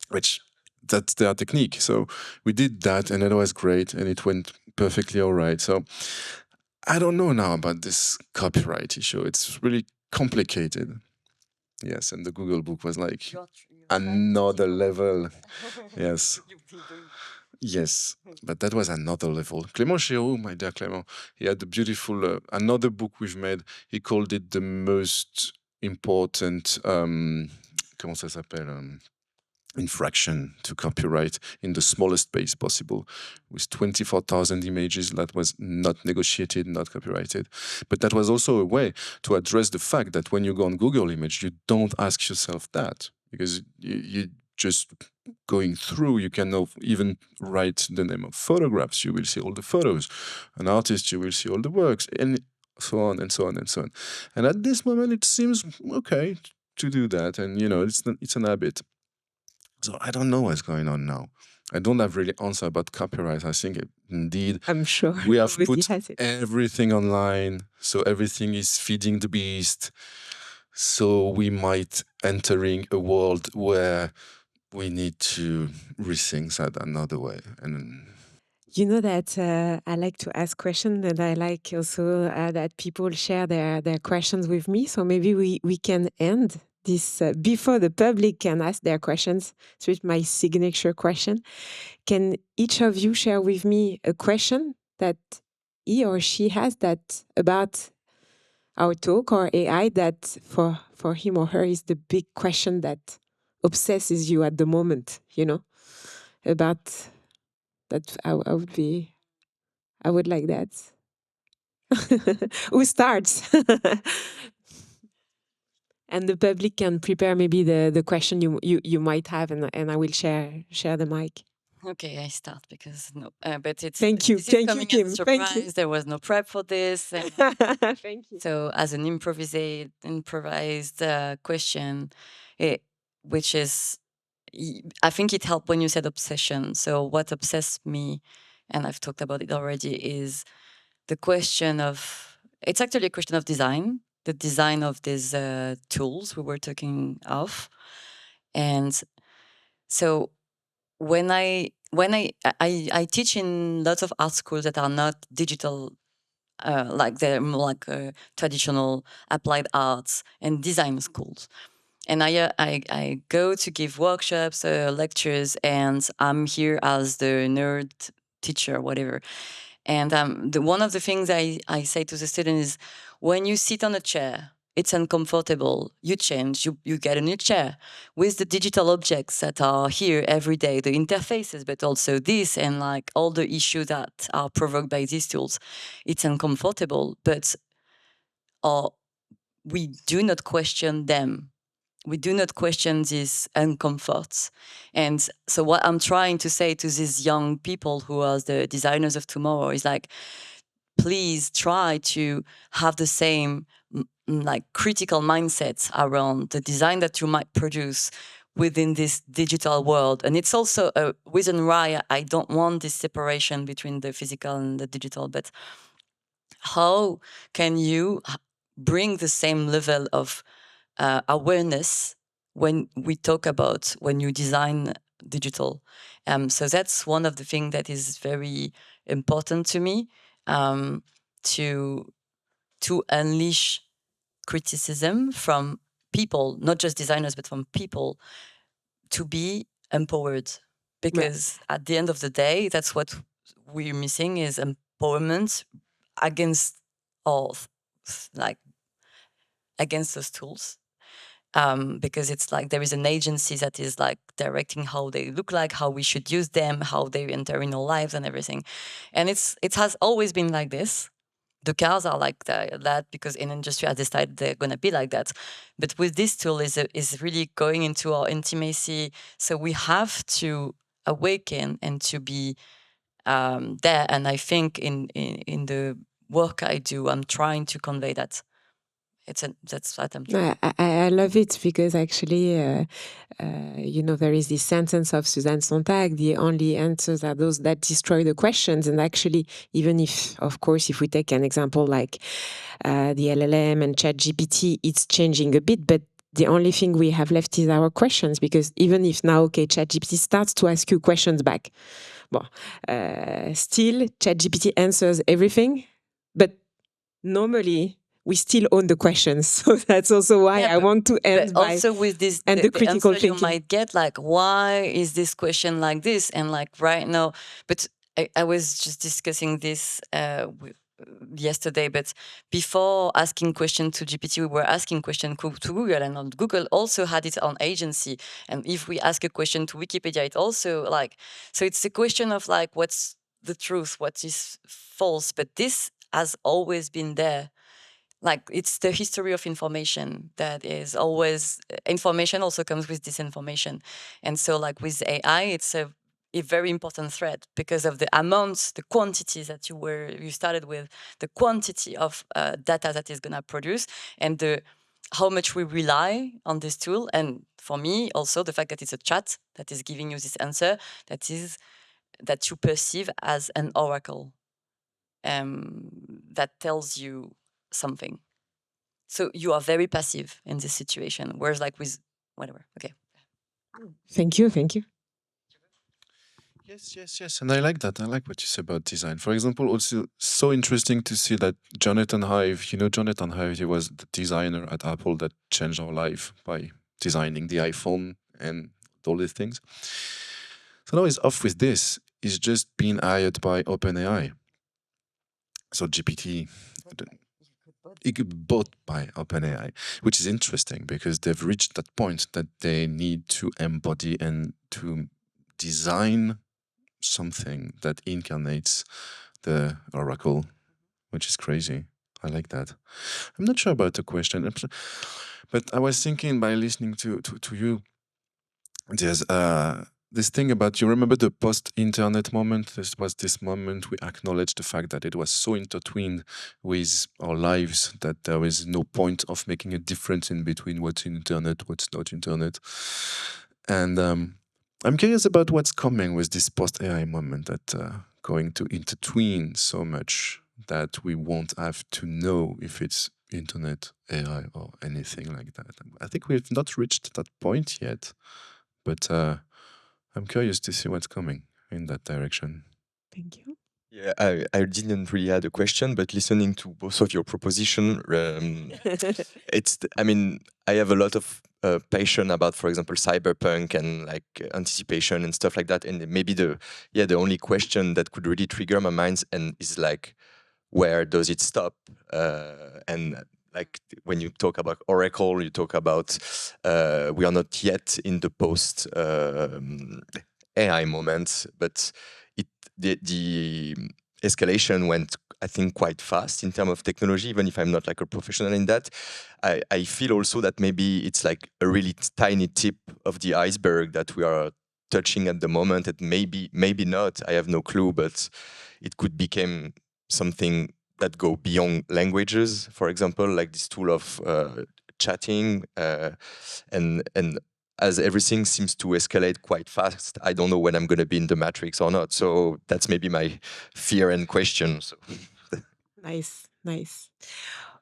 [SPEAKER 4] which that's their technique. So we did that, and it was great, and it went perfectly all right. So I don't know now about this copyright issue. It's really complicated. Yes, and the Google book was like another level. Yes. Yes, but that was another level. Clément Chéreau, my dear Clément, he had a beautiful, another book we've made. He called it the most important, comment ça s'appelle, infraction to copyright in the smallest space possible, with 24,000 images that was not negotiated, not copyrighted. But that was also a way to address the fact that when you go on Google Image, you don't ask yourself that, because you just going through, you can even write the name of photographs, you will see all the photos. An artist, you will see all the works, and so on and so on and so on. And at this moment, it seems okay to do that, and it's an habit. So I don't know what's going on now. I don't have really answer about copyright. I think indeed
[SPEAKER 1] I'm sure
[SPEAKER 4] we have
[SPEAKER 1] everybody
[SPEAKER 4] put
[SPEAKER 1] has it.
[SPEAKER 4] everything online, so everything is feeding the beast. So we might entering a world where we need to rethink that another way. And
[SPEAKER 1] You know that I like to ask questions, and I like also that people share their questions with me. So maybe we can end this before the public can ask their questions. So it's my signature question. Can each of you share with me a question that he or she has that about our talk or AI that for him or her is the big question that obsesses you at the moment, about that I would like that. Who starts? And the public can prepare maybe the question you might have, and I will share the mic.
[SPEAKER 3] Okay, I start because no, but it's
[SPEAKER 1] Thank you,
[SPEAKER 3] this is
[SPEAKER 1] thank you,
[SPEAKER 3] coming
[SPEAKER 1] Kim.
[SPEAKER 3] as a
[SPEAKER 1] Thank you.
[SPEAKER 3] surprise. There was no prep for this.
[SPEAKER 1] Thank you.
[SPEAKER 3] So as an improvised question, which is, I think it helped when you said obsession. So what obsessed me, and I've talked about it already, is the question of, it's actually a question of design, the design of these tools we were talking of. And so when I teach in lots of art schools that are not digital, like they're more like traditional applied arts and design schools. And I go to give workshops, lectures, and I'm here as the nerd teacher, whatever. And one of the things I say to the student is, when you sit on a chair, it's uncomfortable. You change, you get a new chair. With the digital objects that are here every day, the interfaces, but also this and like all the issues that are provoked by these tools, it's uncomfortable, but we do not question them. We do not question these uncomforts. And so what I'm trying to say to these young people who are the designers of tomorrow is like, please try to have the same like critical mindsets around the design that you might produce within this digital world. And it's also a reason why I don't want this separation between the physical and the digital, but how can you bring the same level of awareness when we talk about when you design digital? So that's one of the things that is very important to me, to unleash criticism from people, not just designers, but from people, to be empowered. Because at the end of the day, that's what we're missing, is empowerment against all, like, against those tools. Because it's like there is an agency that is like directing how they look like, how we should use them, how they enter in our lives and everything. And it has always been like this. the cars are like that because in industry has decided they're going to be like that. But with this tool is really going into our intimacy. So we have to awaken and to be there. And I think in the work I do, I'm trying to convey that. That's what I'm trying.
[SPEAKER 1] I love it because actually, there is this sentence of Suzanne Sontag, the only answers are those that destroy the questions. And actually, even if, of course, if we take an example like the LLM and ChatGPT, it's changing a bit, but the only thing we have left is our questions, because even if now, ChatGPT starts to ask you questions back, still ChatGPT answers everything, but normally we still own the questions. So that's also why I want to end by
[SPEAKER 3] also with this
[SPEAKER 1] and the critical
[SPEAKER 3] answer
[SPEAKER 1] thinking.
[SPEAKER 3] you might get, like, why is this question like this? And like right now, but I was just discussing this yesterday, but before asking question to GPT, we were asking question to Google, and Google also had its own agency. And if we ask a question to Wikipedia, it also so it's a question of like, what's the truth, what is false, but this has always been there. Like, it's the history of information that is always, information also comes with disinformation. And so like with AI, it's a very important thread because of the amounts, the quantities that you started with, the quantity of data that is going to produce, and how much we rely on this tool. And for me, also the fact that it's a chat that is giving you this answer that you perceive as an oracle that tells you something. So you are very passive in this situation, whereas like with whatever. Okay.
[SPEAKER 1] Thank you.
[SPEAKER 4] Yes. And I like that. I like what you say about design. For example, also so interesting to see that Jonathan Ive, Jonathan Ive, he was the designer at Apple that changed our life by designing the iPhone and all these things. So now he's off with this. He's just been hired by OpenAI. So GPT, it could be bought by OpenAI, which is interesting because they've reached that point that they need to embody and to design something that incarnates the oracle, which is crazy. I like that. I'm not sure about the question, but I was thinking by listening to you, there's this thing about, you remember the post-internet moment? This was this moment we acknowledged the fact that it was so intertwined with our lives that there is no point of making a difference in between what's internet, what's not internet. And I'm curious about what's coming with this post-AI moment that going to intertwine so much that we won't have to know if it's internet, AI, or anything like that. I think we've not reached that point yet, but I'm curious to see what's coming in that direction.
[SPEAKER 1] Thank you.
[SPEAKER 2] Yeah, I didn't really have a question, but listening to both of your proposition, I have a lot of passion about, for example, cyberpunk and like anticipation and stuff like that. And maybe the only question that could really trigger my mind and is like, where does it stop? And like when you talk about Oracle, you talk about we are not yet in the post AI moment, but the escalation went, I think, quite fast in terms of technology. Even if I'm not like a professional in that, I feel also that maybe it's like a really tiny tip of the iceberg that we are touching at the moment. And maybe not. I have no clue, but it could become something that go beyond languages, for example, like this tool of chatting, and as everything seems to escalate quite fast, I don't know when I'm going to be in the matrix or not. So that's maybe my fear and question. So.
[SPEAKER 1] Nice.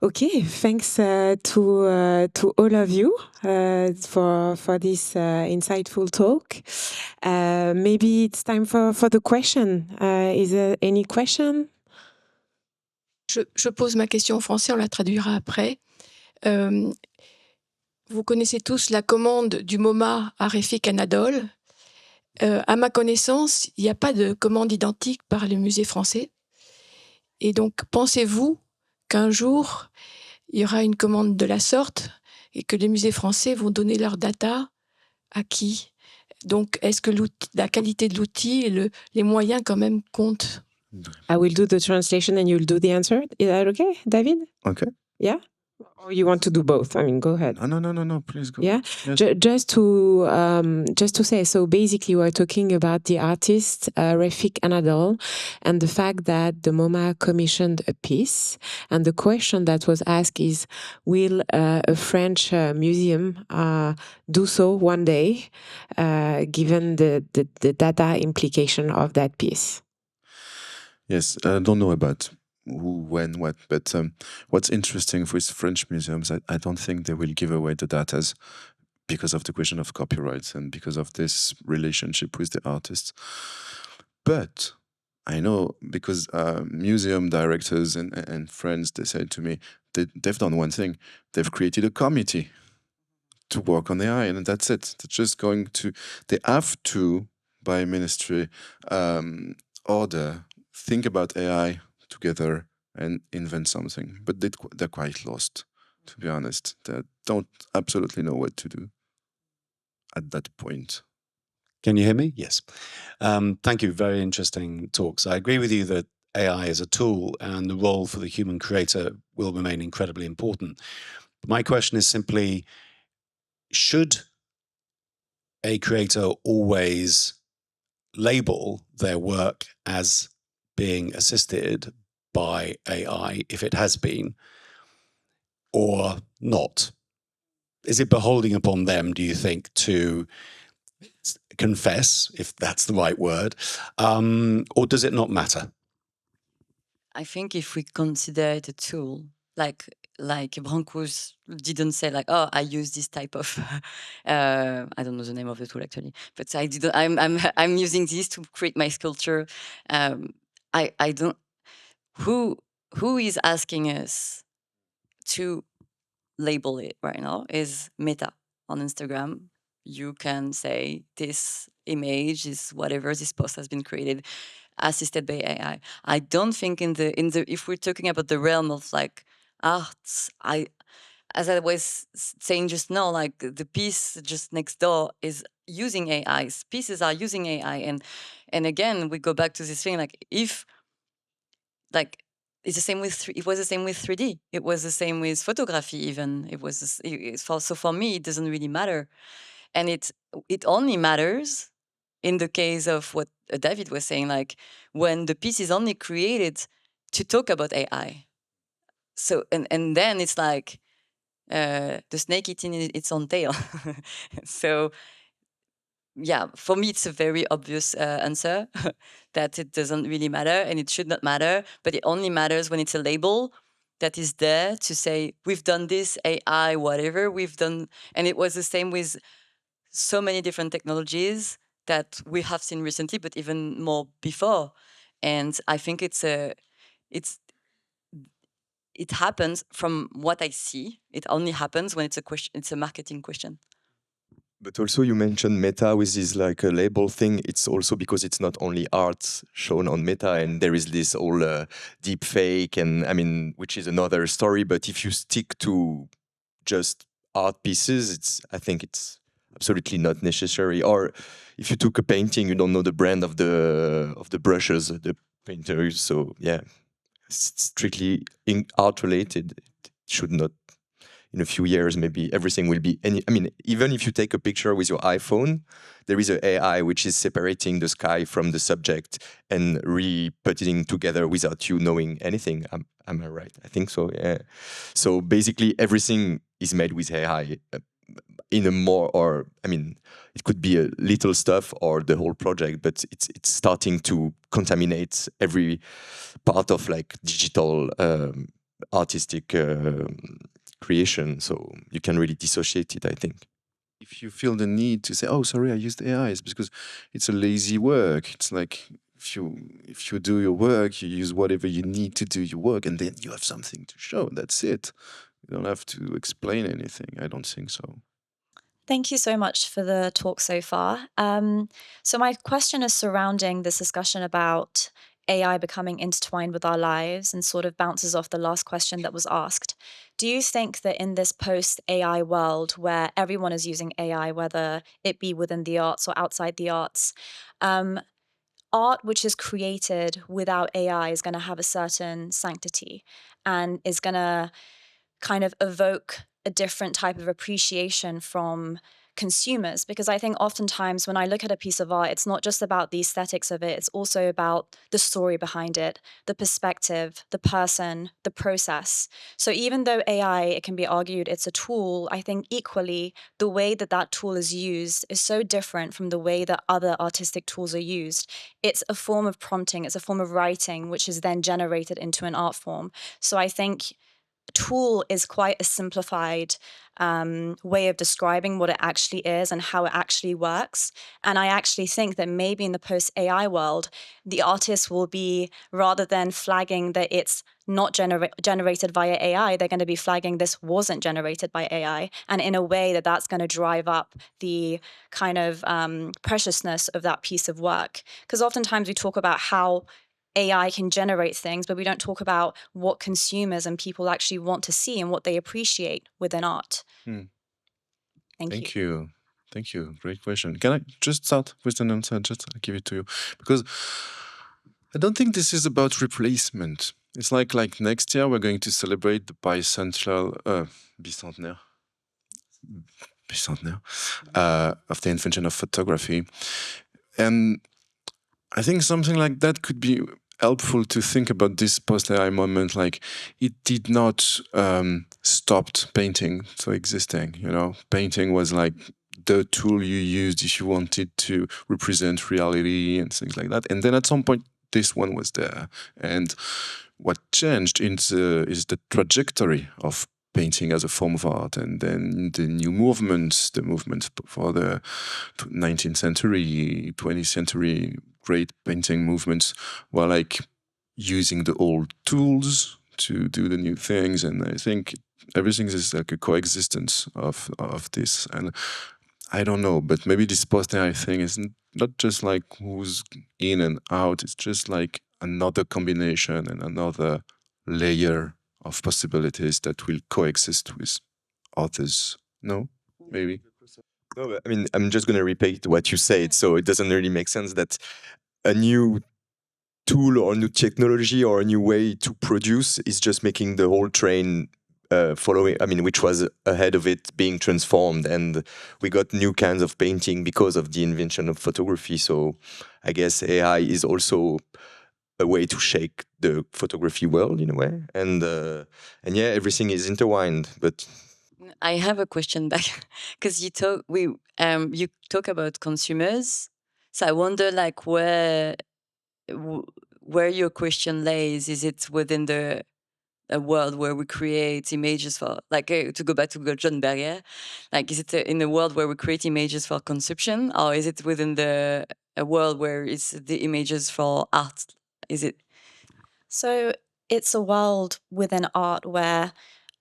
[SPEAKER 1] Okay, thanks to all of you for this insightful talk. Maybe it's time for the question. Is there any question?
[SPEAKER 5] Je pose ma question en français, on la traduira après. Vous connaissez tous la commande du MoMA à Réfik Anadol. À ma connaissance, il n'y a pas de commande identique par le musée français. Et donc, pensez-vous qu'un jour, il y aura une commande de la sorte et que les musées français vont donner leurs data à qui? Donc, est-ce que la qualité de l'outil et les moyens quand même comptent?
[SPEAKER 1] I will do the translation and you'll do the answer. Is that okay, David?
[SPEAKER 4] Okay.
[SPEAKER 1] Yeah? Or you want to do both? I mean, go ahead.
[SPEAKER 4] No, please go.
[SPEAKER 1] Yeah,
[SPEAKER 4] Yes.
[SPEAKER 1] just to say, so basically we're talking about the artist Refik Anadol and the fact that the MoMA commissioned a piece, and the question that was asked is, will a French museum do so one day, given the data implication of that piece?
[SPEAKER 4] Yes, I don't know about who, when, what, but what's interesting with French museums, I don't think they will give away the data because of the question of copyrights and because of this relationship with the artists. But I know because museum directors and friends, they said to me, they've done one thing. They've created a committee to work on AI, and that's it. They're just going to, they have to, by ministry order, think about AI together and invent something. But they're quite lost, to be honest. They don't absolutely know what to do at that point.
[SPEAKER 6] Can you hear me? Yes. Thank you. Very interesting talks. I agree with you that AI is a tool and the role for the human creator will remain incredibly important. My question is simply, should a creator always label their work as being assisted by AI if it has been, or not? Is it beholding upon them, do you think, to confess, if that's the right word, or does it not matter?
[SPEAKER 3] I think if we consider it a tool, like Branco's didn't say like, oh, I use this type of, I don't know the name of the tool actually, but I didn't. I'm using this to create my sculpture. I don't. Who is asking us to label it right now is Meta on Instagram. You can say this image is whatever this post has been created assisted by AI. I don't think in the if we're talking about the realm of like arts, as I was saying just now, like the piece just next door is using AI. Pieces are using AI, and again we go back to this thing like if like it's the same with it was the same with 3D. It was the same with photography. Even it was so for me it doesn't really matter, and it only matters in the case of what David was saying, like when the piece is only created to talk about AI. So and then it's like the snake eating its own tail. So yeah, for me it's a very obvious answer that it doesn't really matter and it should not matter, but it only matters when it's a label that is there to say we've done this AI whatever we've done. And it was the same with so many different technologies that we have seen recently, but even more before. And I think it happens from what I see. It only happens when it's a question. It's a marketing question.
[SPEAKER 2] But also you mentioned Meta with this like a label thing. It's also because it's not only art shown on Meta, and there is this whole deep fake, and I mean, which is another story. But if you stick to just art pieces, I think it's absolutely not necessary. Or if you took a painting, you don't know the brand of the brushes, the painters. So yeah, it's strictly art related. It should not. In a few years, maybe everything will be. I mean, even if you take a picture with your iPhone, there is an AI which is separating the sky from the subject and re-putting together without you knowing anything. Am I right? I think so. Yeah. So basically, everything is made with AI. In a more, or I mean, it could be a little stuff or the whole project, but it's starting to contaminate every part of like digital artistic creation. So you can really dissociate it, I think.
[SPEAKER 4] If you feel the need to say, "Oh, sorry, I used AI," it's because it's a lazy work. It's like if you do your work, you use whatever you need to do your work, and then you have something to show. That's it. You don't have to explain anything. I don't think so.
[SPEAKER 7] Thank you so much for the talk so far. So my question is surrounding this discussion about AI becoming intertwined with our lives and sort of bounces off the last question that was asked. Do you think that in this post-AI world where everyone is using AI, whether it be within the arts or outside the arts, art which is created without AI is going to have a certain sanctity and is going to kind of evoke a different type of appreciation from consumers. Because I think oftentimes when I look at a piece of art, it's not just about the aesthetics of it, it's also about the story behind it, the perspective, the person, the process. So even though AI, it can be argued it's a tool, I think equally the way that that tool is used is so different from the way that other artistic tools are used. It's a form of prompting, it's a form of writing, which is then generated into an art form. So I think tool is quite a simplified way of describing what it actually is and how it actually works. And I actually think that maybe in the post-AI world, the artist will be, rather than flagging that it's not generated via AI, they're going to be flagging this wasn't generated by AI. And in a way that's going to drive up the kind of preciousness of that piece of work. Because oftentimes we talk about how AI can generate things, but we don't talk about what consumers and people actually want to see and what they appreciate within art. Thank you.
[SPEAKER 4] Thank you. Great question. Can I just start with an answer? Just I'll give it to you. Because I don't think this is about replacement. It's like next year we're going to celebrate the bicentenaire of the invention of photography. And I think something like that could be helpful to think about this post-AI moment. Like, it did not stop painting from existing. Painting was like the tool you used if you wanted to represent reality and things like that. And then at some point, this one was there. And what changed is the trajectory of painting as a form of art, and then the new movements, the movements for the 19th century, 20th century great painting movements were like using the old tools to do the new things. And I think everything is like a coexistence of this. And I don't know, but maybe this post-AI thing is not just like who's in and out, it's just like another combination and another layer of possibilities that will coexist with others. No? Maybe?
[SPEAKER 2] No, but, I mean, I'm just going to repeat what you said, so it doesn't really make sense that a new tool or new technology or a new way to produce is just making the whole train following, which was ahead of it being transformed, and we got new kinds of painting because of the invention of photography. So I guess AI is also a way to shake the photography world in a way, and yeah, everything is intertwined. But
[SPEAKER 3] I have a question back because you talk about consumers, so I wonder like where your question lays. Is it within a world where we create images for, like, to go back to John Berger, like, is it in a world where we create images for consumption, or is it within a world where it's the images for art? Is it?
[SPEAKER 7] So it's a world within art where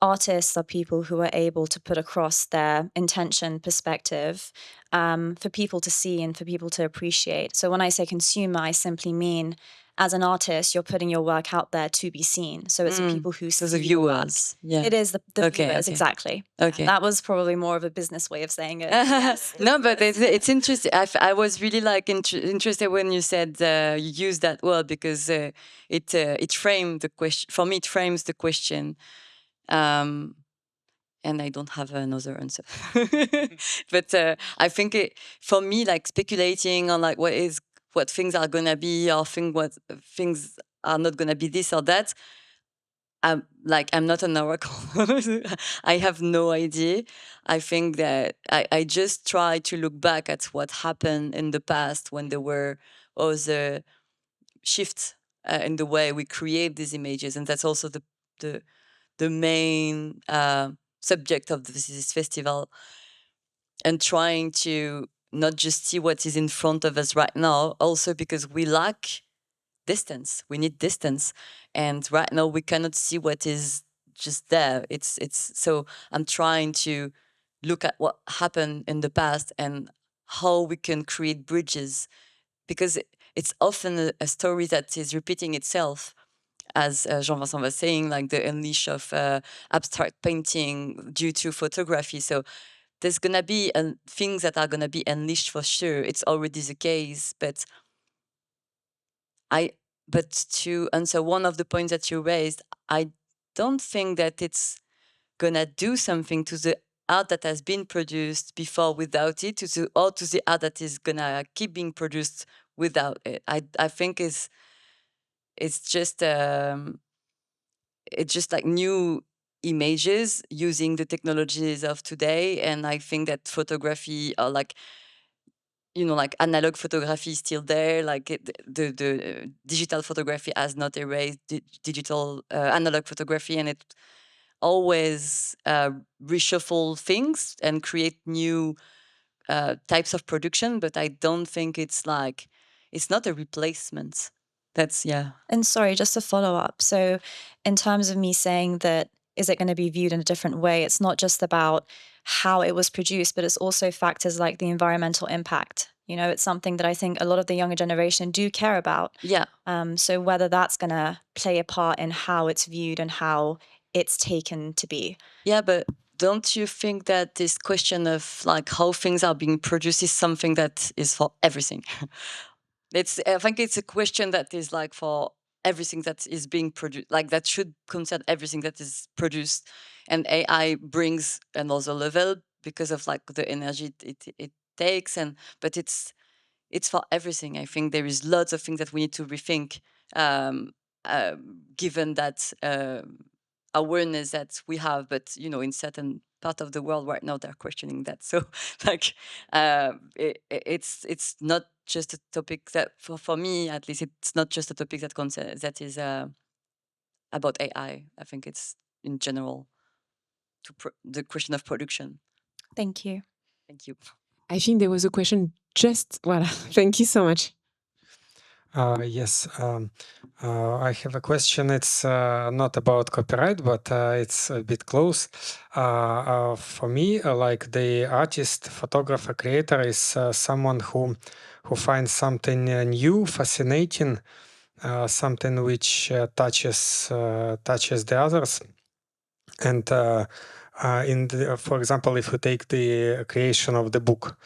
[SPEAKER 7] artists are people who are able to put across their intention, perspective, for people to see and for people to appreciate. So when I say consumer, I simply mean, as an artist, you're putting your work out there to be seen. So it's the people who see
[SPEAKER 3] the
[SPEAKER 7] your work.
[SPEAKER 3] viewers. Yeah.
[SPEAKER 7] It is the
[SPEAKER 3] Okay,
[SPEAKER 7] viewers,
[SPEAKER 3] okay.
[SPEAKER 7] exactly.
[SPEAKER 3] Okay.
[SPEAKER 7] That was probably more of a business way of saying it. Yes,
[SPEAKER 3] No, but it's interesting. I was really like interested when you said you used that word, because it framed the question for me. It frames the question, and I don't have another answer. But I think for me, like, speculating on like what things are gonna be, or what things are not gonna be, this or that. I'm not an oracle. I have no idea. I think that I just try to look back at what happened in the past when there were other shifts in the way we create these images, and that's also the main subject of this festival. And trying to not just see what is in front of us right now, also because we lack distance. We need distance, and right now we cannot see what is just there. It's so I'm trying to look at what happened in the past and how we can create bridges, because it's often a story that is repeating itself, as Jean-Vincent was saying, like the unleash of abstract painting due to photography. So there's gonna be things that are gonna be unleashed for sure. It's already the case, but But to answer one of the points that you raised, I don't think that it's gonna do something to the art that has been produced before without it, or to the art that is gonna keep being produced without it. I think it's just like new images using the technologies of today, and I think that photography, or like, like analog photography is still there. Like the digital photography has not erased digital analog photography, and it always reshuffle things and create new types of production. But I don't think it's not a replacement. That's
[SPEAKER 7] And sorry, just to follow up. So, in terms of me saying that, is it going to be viewed in a different way? It's not just about how it was produced, but it's also factors like the environmental impact. It's something that I think a lot of the younger generation do care about.
[SPEAKER 3] Yeah.
[SPEAKER 7] So whether that's going to play a part in how it's viewed and how it's taken to be.
[SPEAKER 3] Yeah, but don't you think that this question of like how things are being produced is something that is for everything? I think it's a question that is like for everything that is being produced, like that should concern everything that is produced, and AI brings another level because of like the energy it takes, but it's for everything. I think there is lots of things that we need to rethink, given that awareness that we have, but in certain part of the world right now they're questioning that. So like it's not just a topic that for me at least, it's not just a topic that is about AI. I think it's in general the question of production.
[SPEAKER 7] Thank you.
[SPEAKER 3] Thank you.
[SPEAKER 1] I think there was a question just, voilà. Thank you so much.
[SPEAKER 8] Yes, I have a question. It's not about copyright, but it's a bit close. For me, like the artist, photographer, creator is someone who finds something new, fascinating, something which touches the others. And for example, if you take the creation of the book,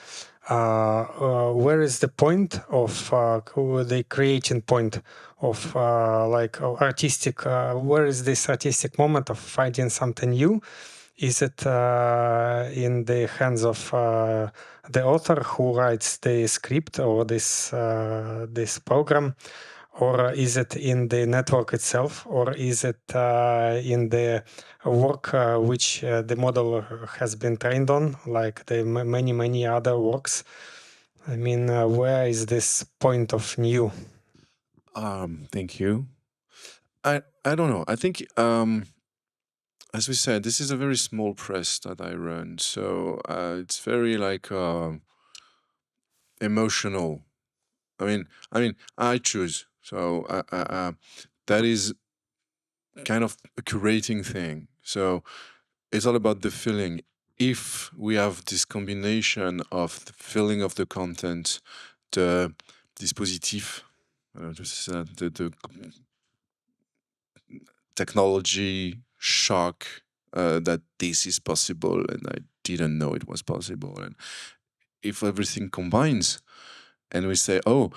[SPEAKER 8] where is the point of the creating point of artistic? Where is this artistic moment of finding something new? Is it in the hands of the author who writes the script or this program? Or is it in the network itself, or is it in the work which the model has been trained on, like the many other works? I mean, where is this point of new?
[SPEAKER 4] Thank you. I don't know. I think as we said, this is a very small press that I run, so it's very like emotional. I mean, I choose. So that is kind of a curating thing. So it's all about the feeling. If we have this combination of the feeling of the content, the dispositif, the technology shock that this is possible and I didn't know it was possible, and if everything combines and we say, oh,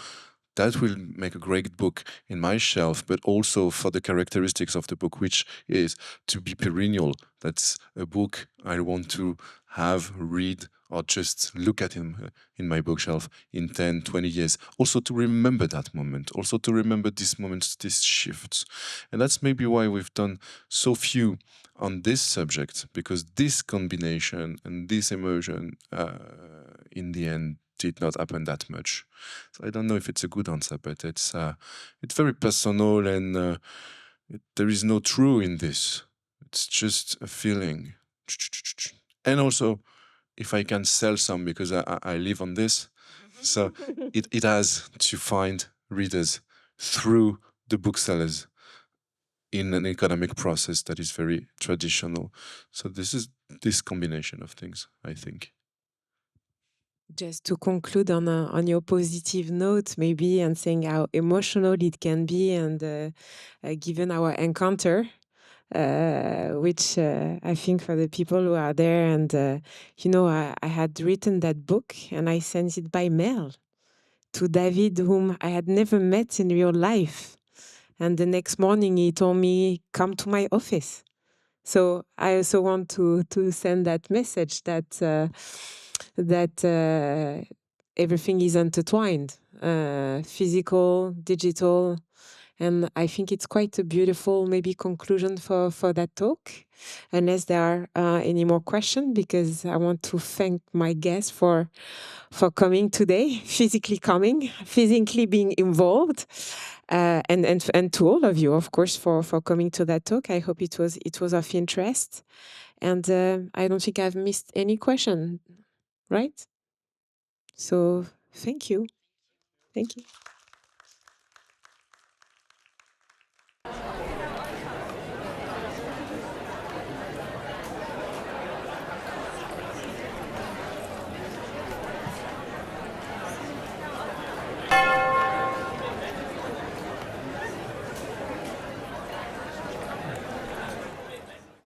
[SPEAKER 4] that will make a great book in my shelf, but also for the characteristics of the book, which is to be perennial. That's a book I want to have, read, or just look at in my bookshelf in 10, 20 years. Also to remember that moment, also to remember these moments, these shifts. And that's maybe why we've done so few on this subject, because this combination and this emotion in the end did not happen that much. So I don't know if it's a good answer, but it's very personal, and there is no true in this. It's just a feeling. And also, if I can sell some, because I live on this, so it has to find readers through the booksellers in an economic process that is very traditional. So this is this combination of things, I think.
[SPEAKER 1] Just to conclude on your positive note, maybe, and saying how emotional it can be, and given our encounter, which I think for the people who are there, and I had written that book and I sent it by mail David, whom I had never met in real life. And the next morning he told me, come to my office. So I also want to send that message that everything is intertwined, physical, digital, and I think it's quite a beautiful maybe conclusion for that talk. Unless there are any more questions, because I want to thank my guests for coming today, physically coming, physically being involved. And to all of you, of course, for coming to that talk. I hope it was of interest. And I don't think I've missed any question, right? So thank you. Thank you.